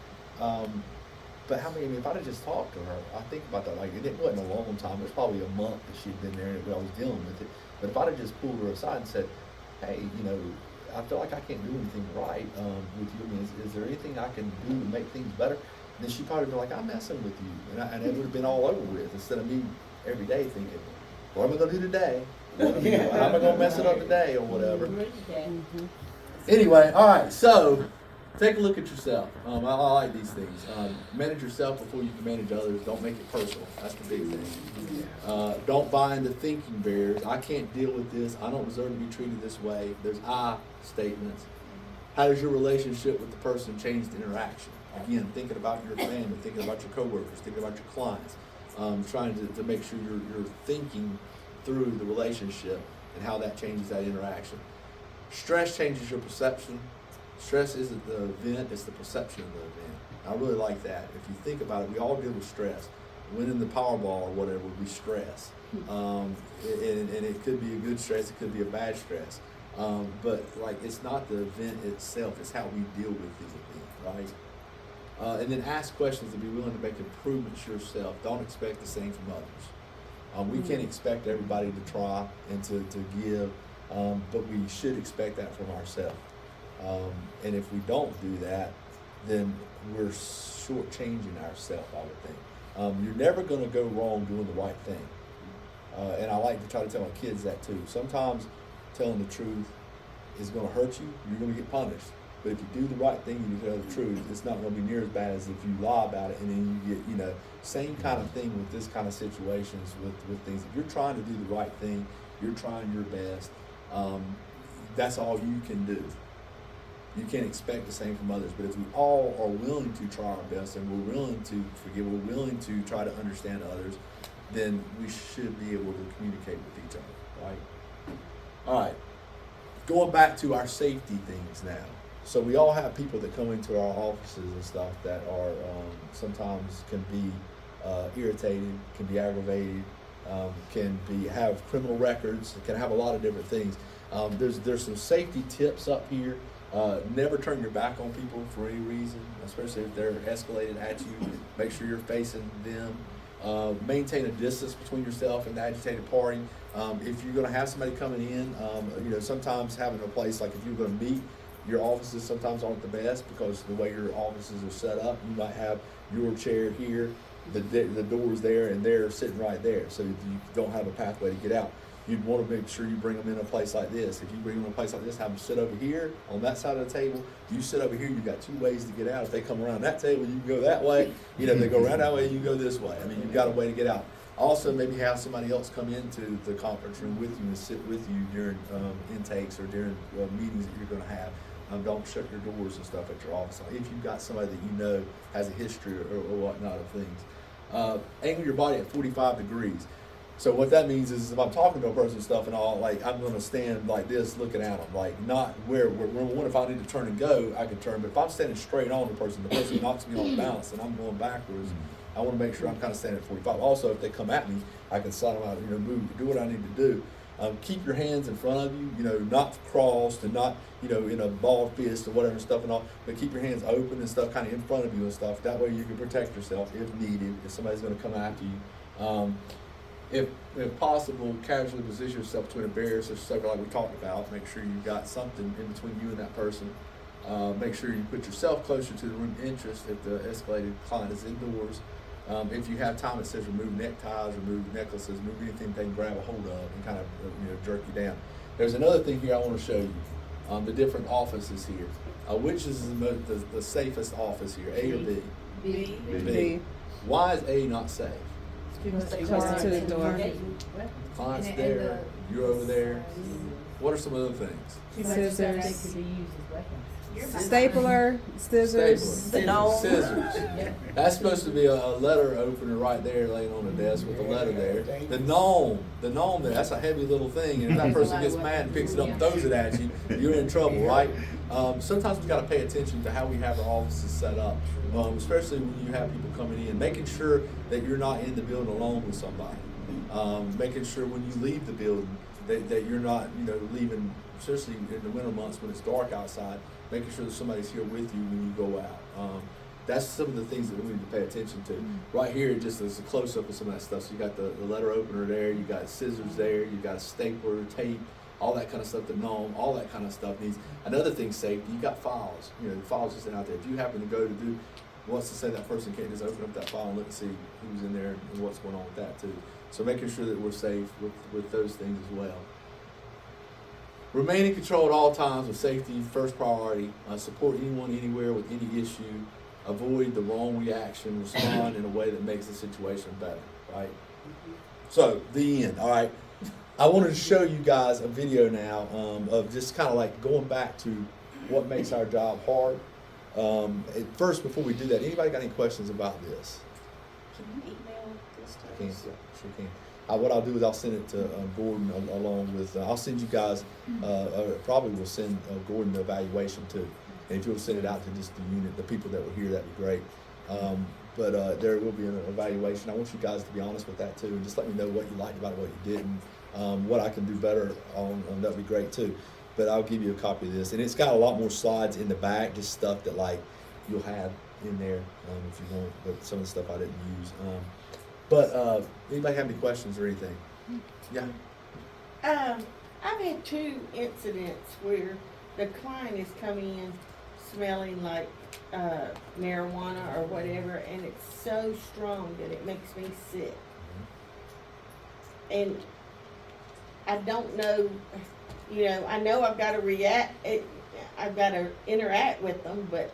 But if I'd have just talked to her, I think about that, like, it wasn't a long time. It was probably a month that she'd been there and I was dealing with it. But if I'd have just pulled her aside and said, hey, I feel like I can't do anything right with you. I mean, is there anything I can do to make things better? Then she'd probably be like, I'm messing with you. And it would have been all over with, instead of me every day thinking, what am I going to do today? How am I going to mess it up today or whatever? Anyway, all right, so take a look at yourself. I like these things. Manage yourself before you can manage others. Don't make it personal. That's the big thing. Don't buy into thinking barriers. I can't deal with this. I don't deserve to be treated this way. There's I statements. How does your relationship with the person change the interaction? Again, thinking about your family, thinking about your coworkers, thinking about your clients, trying to make sure you're thinking through the relationship and how that changes that interaction. Stress changes your perception. Stress isn't the event, it's the perception of the event. I really like that. If you think about it, we all deal with stress. Winning the Powerball or whatever, we stress. And it could be a good stress, it could be a bad stress. But it's not the event itself, it's how we deal with the event, right? And then ask questions and be willing to make improvements yourself. Don't expect the same from others. We can't expect everybody to try and to give, but we should expect that from ourselves. And if we don't do that, then we're shortchanging ourselves, I would think. You're never going to go wrong doing the right thing. And I like to try to tell my kids that too. Sometimes telling the truth is going to hurt you. You're going to get punished. But if you do the right thing and you tell the truth, it's not going to be near as bad as if you lie about it and then you get, same kind of thing with this kind of situations with things. If you're trying to do the right thing, you're trying your best, that's all you can do. You can't expect the same from others. But if we all are willing to try our best and we're willing to forgive, we're willing to try to understand others, then we should be able to communicate with each other, right? All right. going back to our safety things now. So we all have people that come into our offices and stuff that are sometimes can be irritated, can be aggravated, can have criminal records, can have a lot of different things. There's some safety tips up here. Never turn your back on people for any reason, especially if they're escalated at you. Make sure you're facing them. Maintain a distance between yourself and the agitated party. If you're going to have somebody coming in, sometimes having a place like if you're going to meet, your offices sometimes aren't the best because the way your offices are set up. You might have your chair here, the door's there, and they're sitting right there. So if you don't have a pathway to get out, you'd want to make sure you bring them in a place like this. If you bring them in a place like this, have them sit over here on that side of the table. You sit over here, you've got two ways to get out. If they come around that table, you can go that way. If they go around that way, you can go this way. I mean, you've got a way to get out. Also, maybe have somebody else come into the conference room with you and sit with you during intakes or during meetings that you're going to have. Don't shut your doors and stuff at your office. If you've got somebody that you know has a history or whatnot of things. Angle your body at 45 degrees. So what that means is if I'm talking to a person and stuff and all, like I'm going to stand like this looking at them, like not where if I need to turn and go, I can turn. But if I'm standing straight on the person knocks me off balance and I'm going backwards, I want to make sure I'm kind of standing at 45. Also, if they come at me, I can slide them out, move, do what I need to do. Keep your hands in front of you, not crossed and not, in a ball fist or whatever stuff and all, but keep your hands open and stuff kind of in front of you and stuff. That way you can protect yourself if needed, if somebody's going to come after you. If possible, casually position yourself between a barrier such as something like we talked about. Make sure you've got something in between you and that person. Make sure you put yourself closer to the room of interest if the escalated client is indoors. If you have time, it says remove neckties, remove necklaces, remove anything they can grab a hold of and kind of jerk you down. There's another thing here I want to show you. The different offices here. Which is the safest office here, A or B? B. Why is A not safe? Closer to the door. Client's there, you're over there. What are some other things? They Scissors, could be used as weapons. stapler, scissors. Scissors. That's supposed to be a letter opener right there laying on the desk with a letter there. The gnome there, that's a heavy little thing, and if that person gets mad and picks it up and throws it at you, you're in trouble, right? Sometimes we got to pay attention to how we have our offices set up, especially when you have people coming in, making sure that you're not in the building alone with somebody. Making sure when you leave the building that you're not, leaving, especially in the winter months when it's dark outside, making sure that somebody's here with you when you go out. That's some of the things that we need to pay attention to. Right here, just as a close-up of some of that stuff. So you got the letter opener there, you got scissors there, you got a stapler, tape, all that kind of stuff, the gnome, all that kind of stuff needs. Another thing, safety, you got files. The files just out there. If you happen to go to do, what's to say that person can't just open up that file and look and see who's in there and what's going on with that too. So making sure that we're safe with those things as well. Remain in control at all times with safety first priority. Support anyone anywhere with any issue. Avoid the wrong reaction. Respond in a way that makes the situation better, right? So, the end, all right? I wanted to show you guys a video now of just kind of like going back to what makes our job hard. First, before we do that, anybody got any questions about this? Can you email this to Can, us? sure can. What I'll do is I'll send it to Gordon along with, I'll send you guys, probably will send Gordon the evaluation too. And if you'll send it out to just the unit, the people that were here, that'd be great. But there will be an evaluation. I want you guys to be honest with that too. And just let me know what you liked about it, what you didn't. What I can do better on that'd be great too. But I'll give you a copy of this. And it's got a lot more slides in the back, just stuff that like you'll have in there if you want, but some of the stuff I didn't use. But anybody have any questions or anything? Yeah. I've had 2 incidents where the client is coming in smelling like marijuana or whatever, and it's so strong that it makes me sick. And I don't know, I know I've got to I've got to interact with them, but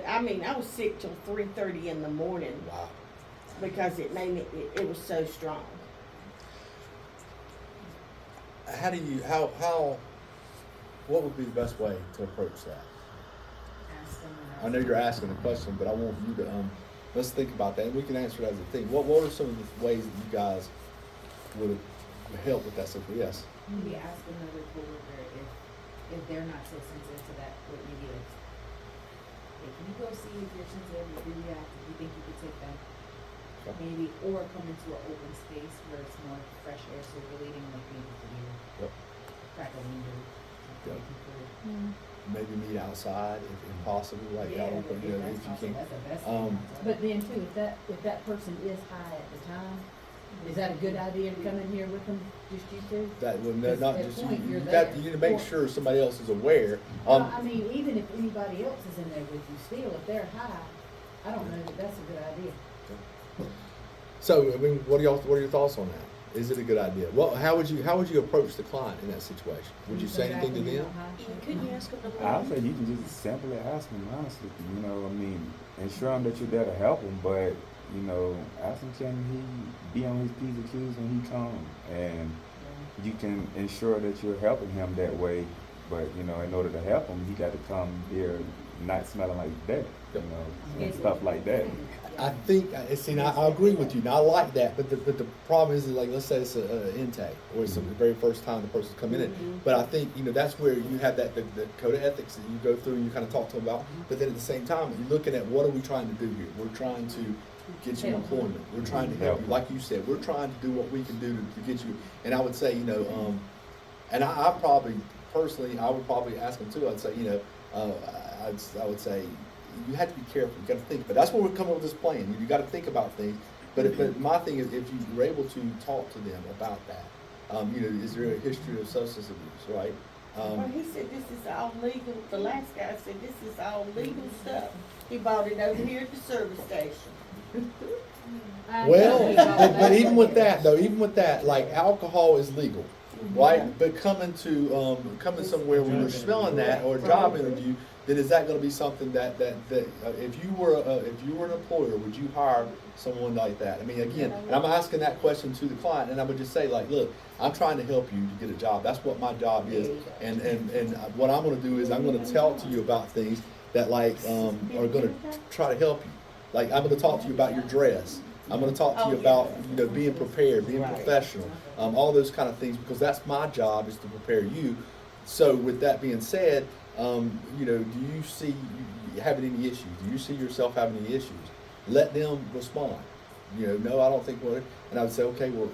I mean, I was sick till 3:30 in the morning. Wow. Because it made me, it was so strong. How do you, what would be the best way to approach that? I know you're asking a question, but I want you to, let's think about that. We can answer that as a thing. What are some of the ways that you guys would help with that stuff, yes. Maybe ask another coworker if they're not so sensitive to that, what maybe like, hey, can you go see if you're sensitive or reactive? You think you could take that? Okay. Maybe, or come into an open space where it's more fresh air circulating, like maybe for you. Yep. Crack a window. Yep. Something for Maybe meet outside if possible, like Yeah, out open, you know, if you can. That's the best Um, thing. But then too, if that person is high at the time, is that a good idea to come in here with them, just you two? That would Because not at just, point you you're got, there. you need to make Or- sure somebody else is aware. Well, I mean, even if anybody else is in there with you still, if they're high, I don't know that that's a good idea. So, I mean, what are your thoughts on that? Is it a good idea? Well, how would you approach the client in that situation? Would you say anything to Exactly, them? Couldn't you ask them to I'll say you can just simply ask him honestly, you know, I mean, ensure him that you're there to help him, but, you know, ask him can he be on his P's and Q's when he comes, and you can ensure that you're helping him that way, but, you know, in order to help him, he got to come here not smelling like that, you know, and stuff like that. I think, see, now, I agree with you. Now, I like that, but the problem is, like, let's say it's an intake, or it's the very first time the person's come in it. But I think, you know, that's where you have that, the code of ethics that you go through and you kind of talk to them about. But then at the same time, you're looking at what are we trying to do here? We're trying to get you employment. We're trying to help you. Like you said, we're trying to do what we can do to get you. And I would say, you know, and I probably, personally, I would probably ask them too. I'd say, you know, I would say, you have to be careful. You got to think, but that's where we're coming up with this plan. You got to think about things. But my thing is, if you were able to talk to them about that, you know, is there a history of substance abuse, right? Well, he said this is all legal. The last guy said this is all legal stuff. He bought it over here at the service station. Well, but even with that though, like alcohol is legal, right? But coming somewhere where you're smelling that, or a job interview, then is that going to be something that if you were an employer, would you hire someone like that? I mean, again, and I'm asking that question to the client, and I would just say, like, look, I'm trying to help you to get a job. That's what my job is, and what I'm going to do is I'm going to talk to you about things that like are going to try to help you. Like, I'm going to talk to you about your dress. I'm going to talk to you about, you know, being prepared, being professional, all those kind of things, because that's my job, is to prepare you. So with that being said, you know, do you see you having any issues? Do you see yourself having any issues? Let them respond. You know, no, I don't think what. And I would say, okay, well,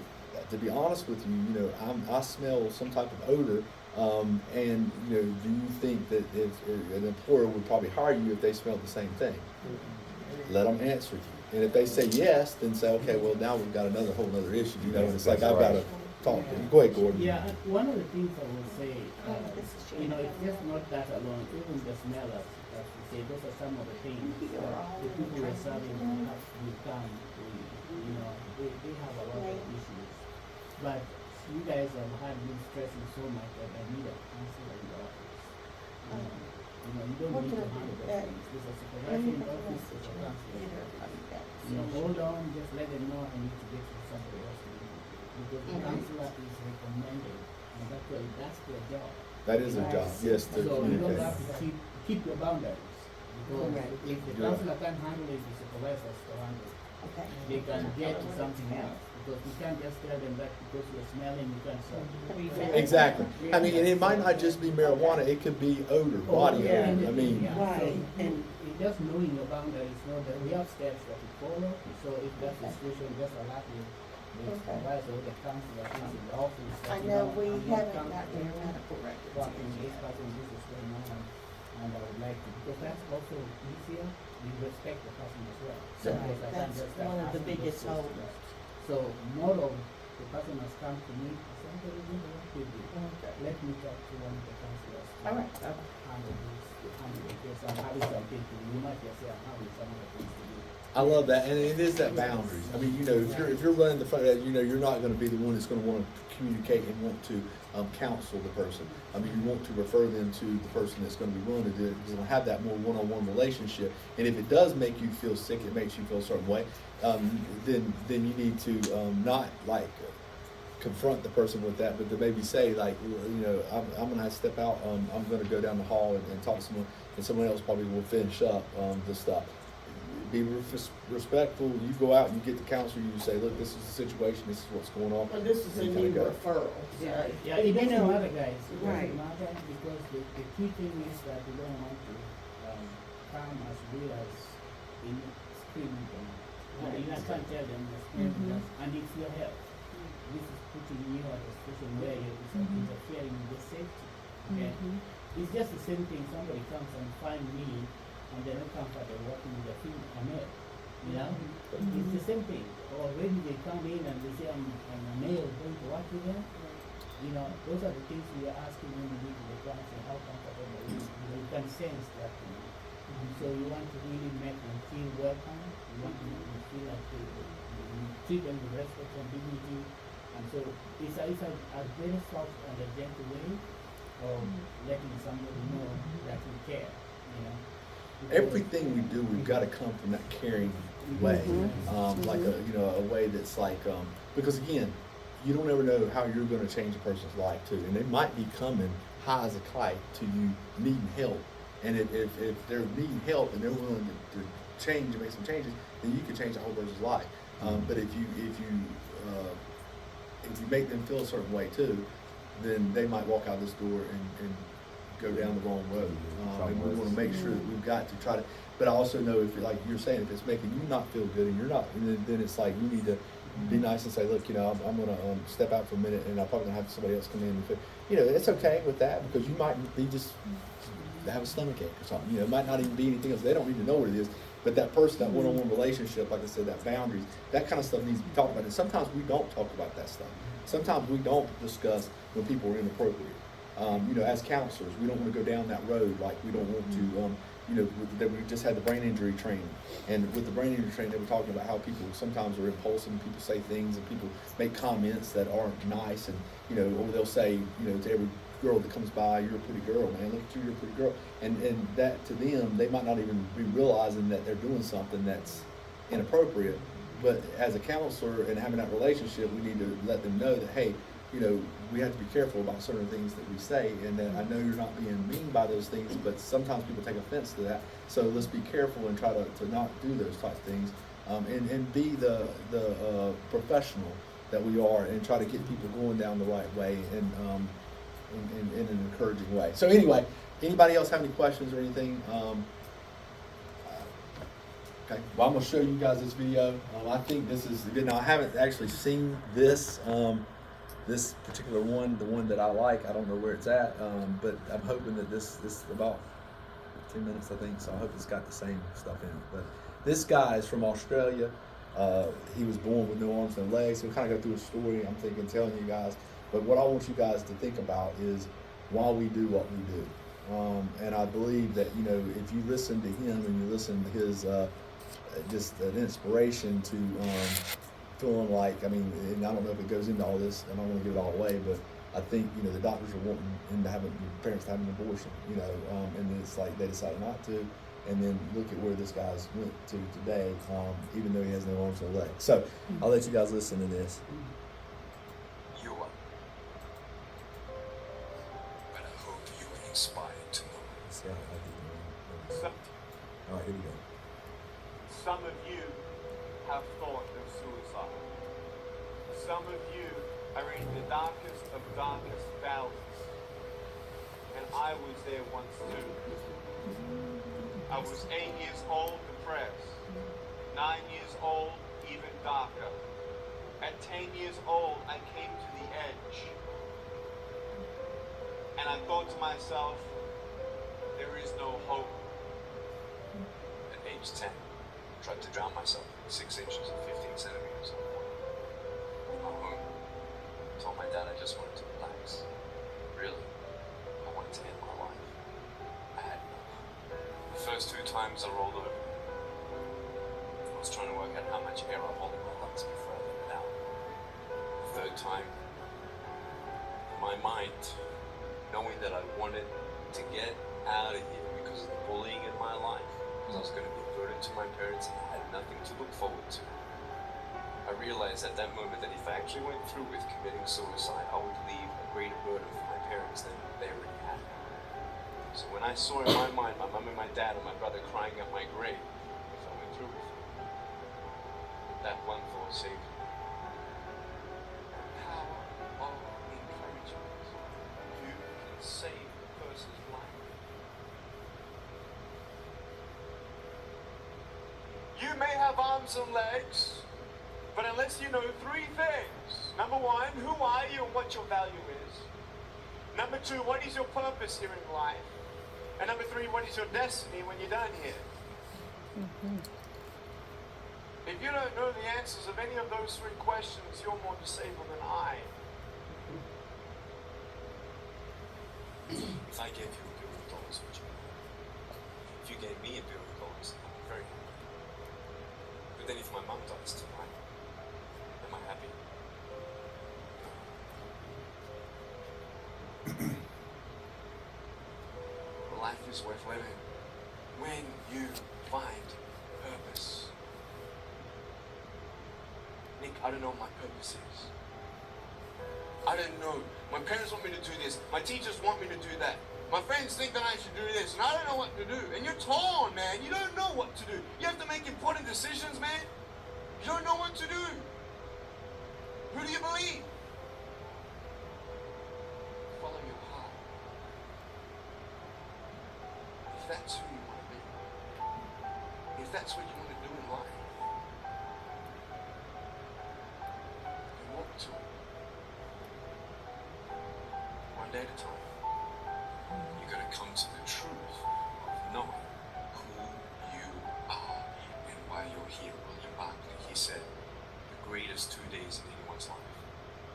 to be honest with you, you know, I smell some type of odor, and you know, do you think that if an employer would probably hire you if they smelled the same thing? Let them answer you. And if they say yes, then say, okay, well, now we've got whole other issue. You know, and it's like I've got to talk to you. Go ahead, Gordon. Yeah, one of the things I would say, you know, it's just not that alone. Even the smell, as you say, those are some of the things that the people who are serving have become, you know, they have a lot of issues. But you guys have had been stressing so much that I need a counselor in the office. You know, you don't need to handle those things. There's a supervisor in the office, there's a counselor. You know, hold on, just let them know I need to get to somebody else. Because the counselor is recommended, and that's their job. That is a job, yes, to So you don't communicate. have to keep your boundaries. Because if the counselor can't handle it, the supervisor has to handle it. They can get to something else. Because you can't just tell them that because you're smelling, you can't solve it. Exactly. I mean, and it might not just be marijuana, it could be odor, body odor. I mean, Right. And just knowing your boundaries, know that we have steps that we follow. So if that's the situation, just allow the supervisor or the counselor who's in the office. I know we haven't got their medical records. Talking this person, this is going on, and I would like to, because that's also easier. You respect the person as well. So Because I can't that's just start one of the asking biggest those questions. holders. So more of the person has come to me, I said, okay, we need to work with you. Let me talk to one of the counselors. All right. Handle the case. I'm having something to do. You might just say, I'm having some other things to do. I love that, and it is that boundaries. I mean, you know, if you're running the front, you know, you're not going to be the one that's going to want to communicate and want to counsel the person. I mean, you want to refer them to the person that's going to be willing to do it. You're going to have that more one-on-one relationship. And if it does make you feel sick, it makes you feel a certain way, then you need to not like confront the person with that, but to maybe say like, you know, I'm going to have to step out. I'm going to go down the hall and talk to someone, and someone else probably will finish up the stuff. be respectful. You go out, you get the counselor, you say, look, this is the situation, this is what's going on. Well, this is a You kinda new go. referral. Yeah, So, yeah, it doesn't matter, guys. It Right. doesn't matter because the key thing is that we don't want to come as real as in screaming them. You know, I can't tell them the scream because I need your help. This is putting you at a special way. It's interfering with the safety. Okay? It's just the same thing. Somebody comes and find me and they're not comfortable working with the feet on it. You know? It's the same thing. Or when they come in and they say I'm a male going to work with them, you know, those are the things we are asking when we meet with the class and how comfortable they are. You can sense that. So you want to really make them feel welcome. You want to make them feel like you treat them with respect and dignity. And so it's a very soft and a gentle way of letting somebody know that we care, you know. Everything we do, we've got to come from that caring way, like a way that's like, because again, you don't ever know how you're going to change a person's life too, and they might be coming high as a kite to you needing help, and if they're needing help and they're willing to change and make some changes, then you can change a whole person's life. But if you make them feel a certain way too, then they might walk out this door and go down the wrong road. And we want to make sure that we've got to try to, but I also know if, like you're saying, if it's making you not feel good and you're not, and then it's like you need to be nice and say, look, you know, I'm going to step out for a minute and I'm probably going to have somebody else come in and fit. You know, it's okay with that because you might be just have a stomachache or something. You know, it might not even be anything else. They don't need to know what it is. But that person, that one-on-one relationship, like I said, that boundaries, that kind of stuff needs to be talked about. And sometimes we don't talk about that stuff. Sometimes we don't discuss when people are inappropriate. You know, as counselors, we don't want to go down that road. Like we don't want to, you know, we just had the brain injury training. And with the brain injury training, they were talking about how people sometimes are impulsive and people say things and people make comments that aren't nice. And, you know, or they'll say, you know, to every girl that comes by, you're a pretty girl, man, look at you, you're a pretty girl. And that to them, they might not even be realizing that they're doing something that's inappropriate. But as a counselor and having that relationship, we need to let them know that, hey, you know, we have to be careful about certain things that we say, and that I know you're not being mean by those things, but sometimes people take offense to that. So let's be careful and try to not do those type of things, and be the professional that we are, and try to get people going down the right way and in an encouraging way. So anyway, anybody else have any questions or anything? Okay, well, I'm going to show you guys this video. I think this is good. Now, I haven't actually seen this, this particular one, the one that I like. I don't know where it's at, but I'm hoping that this is about 10 minutes, I think, so I hope it's got the same stuff in it. But this guy is from Australia. He was born with no arms, no legs. So we kind of go through a story, I'm thinking, telling you guys. But what I want you guys to think about is why we do what we do. And I believe that, you know, if you listen to him and you listen to his, just an inspiration to feeling like, I mean, and I don't know if it goes into all this, I don't want to give it all away, but I think, you know, the doctors are wanting him to have parents to have an abortion, you know, and it's like they decided not to. And then look at where this guy's went to today, even though he has no arms or legs. So I'll let you guys listen to this. You are. But I hope you are inspired to know. All right, here we go. Some of you have thought of suicide. Some of you are in the darkest of darkest valleys. And I was there once too. I was 8 years old, depressed. 9 years old, even darker. At 10 years old, I came to the edge. And I thought to myself, there is no hope. At age 10, I tried to drown myself 6 inches and 15 centimeters of water. My home. Told my dad I just wanted to relax. Really, I wanted to end my life. I had enough. The first 2 times I rolled over, I was trying to work out how much air I hold in my lungs before I let it out. The third time, my mind, knowing that I wanted to get out of here because of the bullying in my life, because I was going to be a burden to my parents and I had nothing to look forward to. I realized at that moment that if I actually went through with committing suicide, I would leave a greater burden for my parents than they already had. So when I saw in my mind my mom and my dad and my brother crying at my grave, if I went through truth. That one thought saved me. The power of encouragement. You can save a person's life. You may have arms and legs, but unless you know three things. Number one, who are you and what your value is? Number two, what is your purpose here in life? And number three, what is your destiny when you're done here? If you don't know the answers of any of those three questions, you're more disabled than I. If I gave you $1 billion, would you? If you gave me $1 billion, I'd be very happy. But then if my mum dies tonight, am I happy? Life is worth living when you find purpose. Nick, I don't know what my purpose is. I don't know. My parents want me to do this. My teachers want me to do that. My friends think that I should do this, and I don't know what to do. And you're torn, man. You don't know what to do. You have to make important decisions, man. You don't know what to do. Who do you believe? Follow your heart. If that's who you want to be, if that's what you want to do in life, then walk to it. One day at a time. You gotta come to the truth of knowing who you are and why you're here. William Barclay, he said, the greatest 2 days in anyone's life,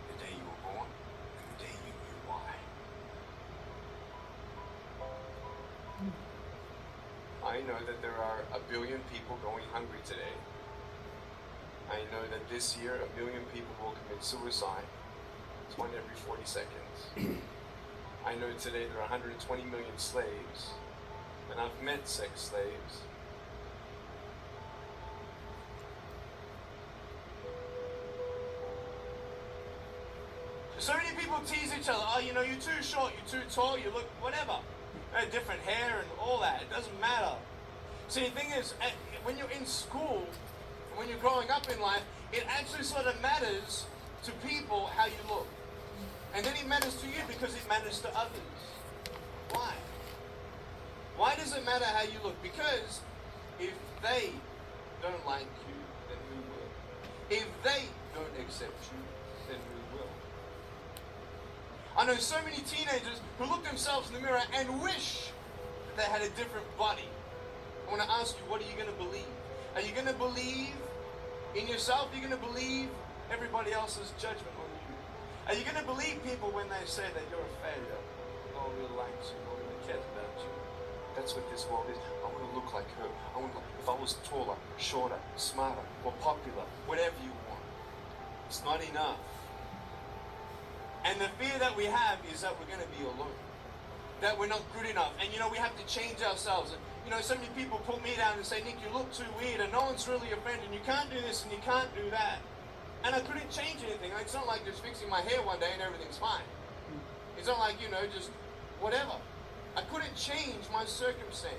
the day you were born and the day you knew why. I know that there are 1 billion people going hungry today. I know that this year 1 billion people will commit suicide. It's 1 every 40 seconds. I know today there are 120 million slaves, and I've met sex slaves. So many people tease each other, oh, you know, you're too short, you're too tall, you look whatever. Different hair and all that, it doesn't matter. See, the thing is, when you're in school, when you're growing up in life, it actually sort of matters to people how you look. And then it matters to you because it matters to others. Why? Why does it matter how you look? Because if they don't like you, then who will? If they don't accept you, then who will? I know so many teenagers who look themselves in the mirror and wish that they had a different body. I want to ask you, what are you going to believe? Are you going to believe in yourself? Are you going to believe everybody else's judgment on you? Are you going to believe people when they say that you're a failure? No one really likes you, no one really cares about you. That's what this world is. I want to look like her. I want to look, if I was taller, shorter, smarter, more popular, whatever you want. It's not enough. And the fear that we have is that we're going to be alone. That we're not good enough. And you know, we have to change ourselves. And you know, so many people put me down and say, Nick, you look too weird and no one's really a friend and you can't do this and you can't do that. And I couldn't change anything. It's not like just fixing my hair one day and everything's fine. It's not like, you know, just whatever. I couldn't change my circumstance.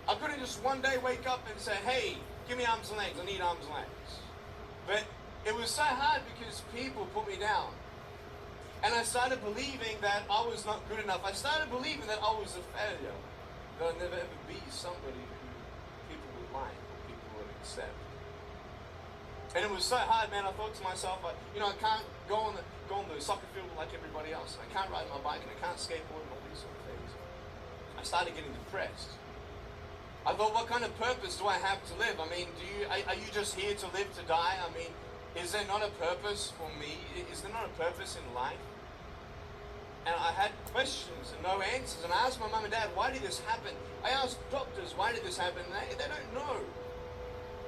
I couldn't just one day wake up and say, hey, give me arms and legs. I need arms and legs. But it was so hard because people put me down. And I started believing that I was not good enough. I started believing that I was a failure. That I'd never ever be somebody who people would like or people would accept. And it was so hard, man. I thought to myself, I can't go on the soccer field like everybody else. I can't ride my bike and I can't skateboard and all these sort of things. I started getting depressed. I thought, what kind of purpose do I have to live? I mean, are you just here to live to die? I mean, is there not a purpose for me? Is there not a purpose in life? And I had questions and no answers. And I asked my mum and dad, why did this happen? I asked doctors, why did this happen? They don't know.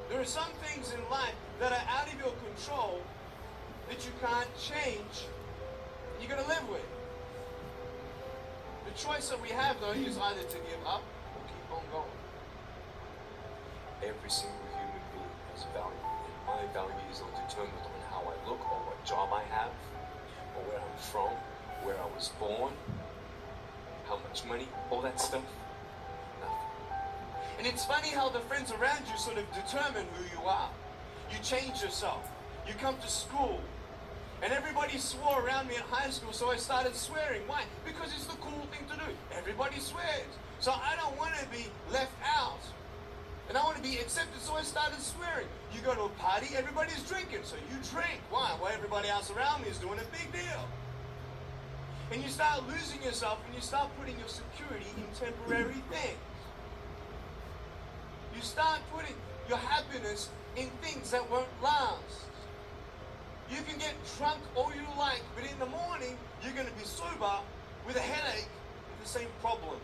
There are some things in life that are out of your control that you can't change. You're going to live with. The choice that we have, though, is either to give up or keep on going. Every single human being has value. And my value is not determined on how I look or what job I have or where I'm from, where I was born, how much money, all that stuff. Nothing. And And it's funny how the friends around you sort of determine who you are. You change yourself. You come to school. And everybody swore around me in high school, so I started swearing. Why? Because it's the cool thing to do. Everybody swears. So I don't want to be left out. And I want to be accepted, so I started swearing. You go to a party, everybody's drinking, so you drink. Why? Well, everybody else around me is doing a big deal. And you start losing yourself, and you start putting your security in temporary things. You start putting your happiness in things that won't last. You can get drunk all you like, but in the morning, you're going to be sober with a headache with the same problems.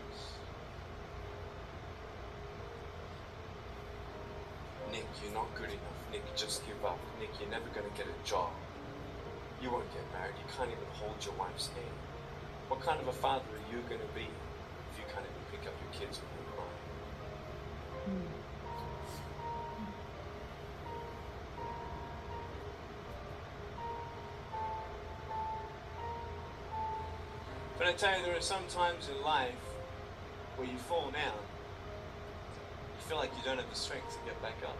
Nick, you're not good enough. Nick, just give up. Nick, you're never going to get a job. You won't get married. You can't even hold your wife's hand. What kind of a father are you going to be if you can't even pick up your kids when they're crying? But I tell you, there are some times in life where you fall down. You feel like you don't have the strength to get back up.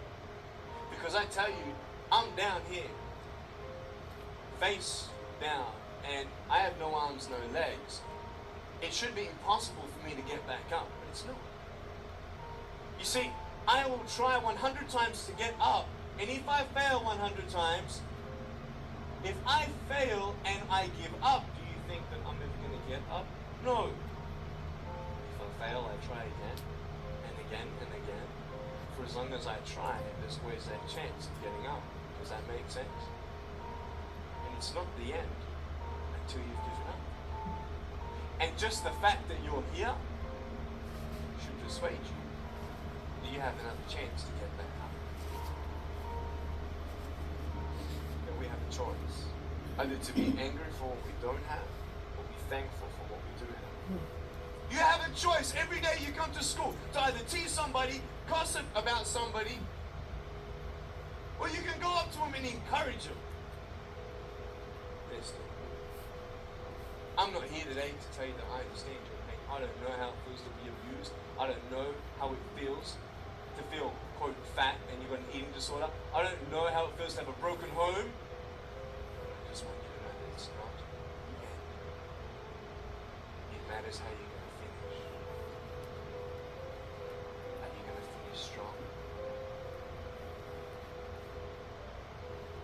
Because I tell you, I'm down here, face down, and I have no arms, no legs. It should be impossible for me to get back up, but it's not. You see, I will try 100 times to get up, and if I fail 100 times, if I fail and I give up, do you think that I'm never going to get up? No. If I fail, I try again, and again, and again. For as long as I try, there's always that chance of getting up. Does that make sense? And it's not the end until you've given up. And just the fact that you're here should persuade you that you have another chance to get back up. And we have a choice. Either to be angry for what we don't have, or be thankful for what we do have. You have a choice every day you come to school to either tease somebody, gossip about somebody, or you can go up to them and encourage them. Listen, I'm not here today to tell you that I understand your pain. I don't know how it feels to be abused. I don't know how it feels to feel, quote, fat and you've got an eating disorder. I don't know how it feels to have a broken home. I just want you to know that it's not the end. It matters how you're going to finish. Are you going to finish strong?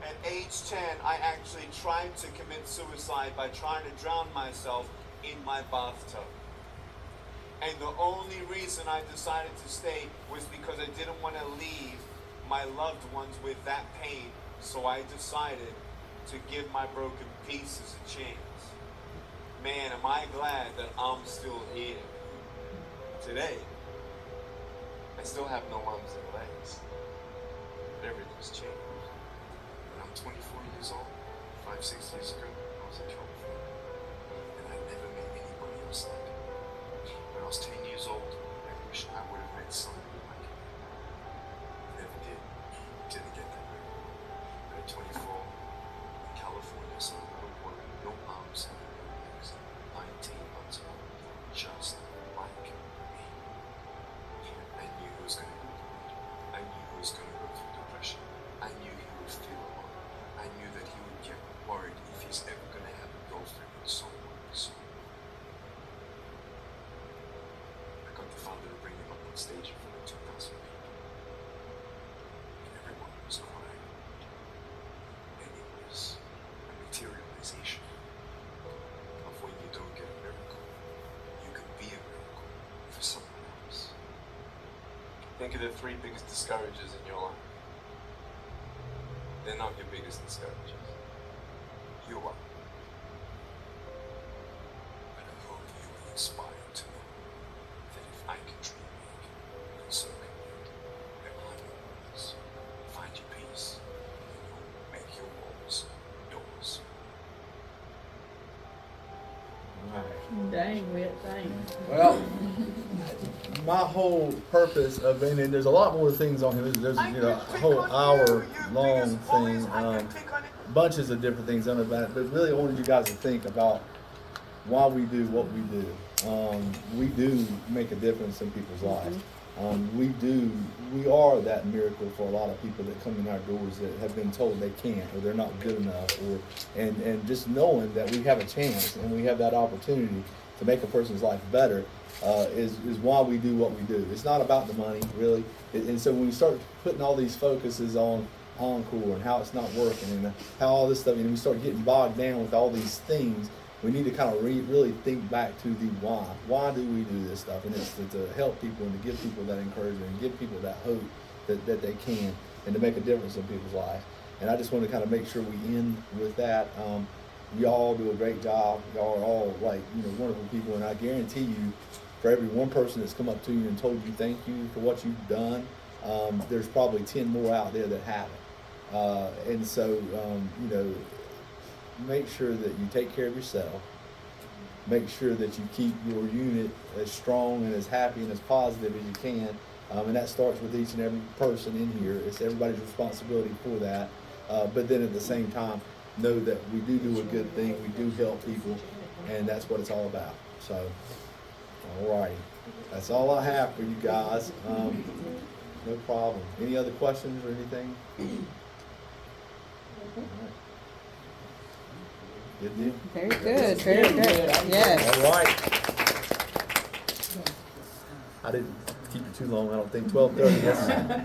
At age 10, I actually tried to commit suicide by trying to drown myself in my bathtub. And the only reason I decided to stay was because I didn't want to leave my loved ones with that pain. So I decided to give my broken pieces a chance. Man, am I glad that I'm still here. Today, I still have no arms and legs. But everything's changed. When I'm 24 years old, 5-6 years ago, I was in California. And I never met anybody else like it. When I was 10 years old, I wish I would have met somebody like it. Never did. Didn't get that way. But at 24, in California, so a little boy with no arms and no legs, 19 months old, just like me. I knew he was going to go through it. I knew he was going to go through depression. I knew he would feel alone. I knew that he would get worried if he's ever going to have a girlfriend with someone. So I got the father to bring him up on stage in front of 2,000 people. And everyone was crying. And it was a materialization of when you don't get a miracle, you can be a miracle for someone else. Think of the 3 biggest discouragers in your life. They're not your biggest discouragers. You are. But I hope you will inspire to know that if I can dream big, then so can you. And climb your walls. Find your peace. And you'll make your walls yours. Dang, Whit, thanks. Well, my whole purpose of being in, there's a lot more things on here. There's a whole hour-long thing, bunches of different things on about it. But really, I wanted you guys to think about why we do what we do. we do make a difference in people's lives. We are that miracle for a lot of people that come in our doors that have been told they can't, or they're not good enough, and just knowing that we have a chance and we have that opportunity to make a person's life better is why we do what we do. It's not about the money, really. And so when we start putting all these focuses on Encore and how it's not working and how all this stuff, and we start getting bogged down with all these things, we need to kind of really think back to the why. Why do we do this stuff? And it's to help people and to give people that encouragement and give people that hope that they can, and to make a difference in people's lives. And I just want to kind of make sure we end with that. Y'all do a great job. Y'all are all wonderful people, and I guarantee you, for every one person that's come up to you and told you thank you for what you've done, there's probably 10 more out there that haven't. And so, make sure that you take care of yourself. Make sure that you keep your unit as strong and as happy and as positive as you can. And that starts with each and every person in here. It's everybody's responsibility for that. But then at the same time, know that we do a good thing. We do help people, and that's what it's all about. So, alrighty. That's all I have for you guys. No problem. Any other questions or anything? All right. Good deal. Very good, very good. Yes. All right. I didn't keep you too long. I don't think 12:30.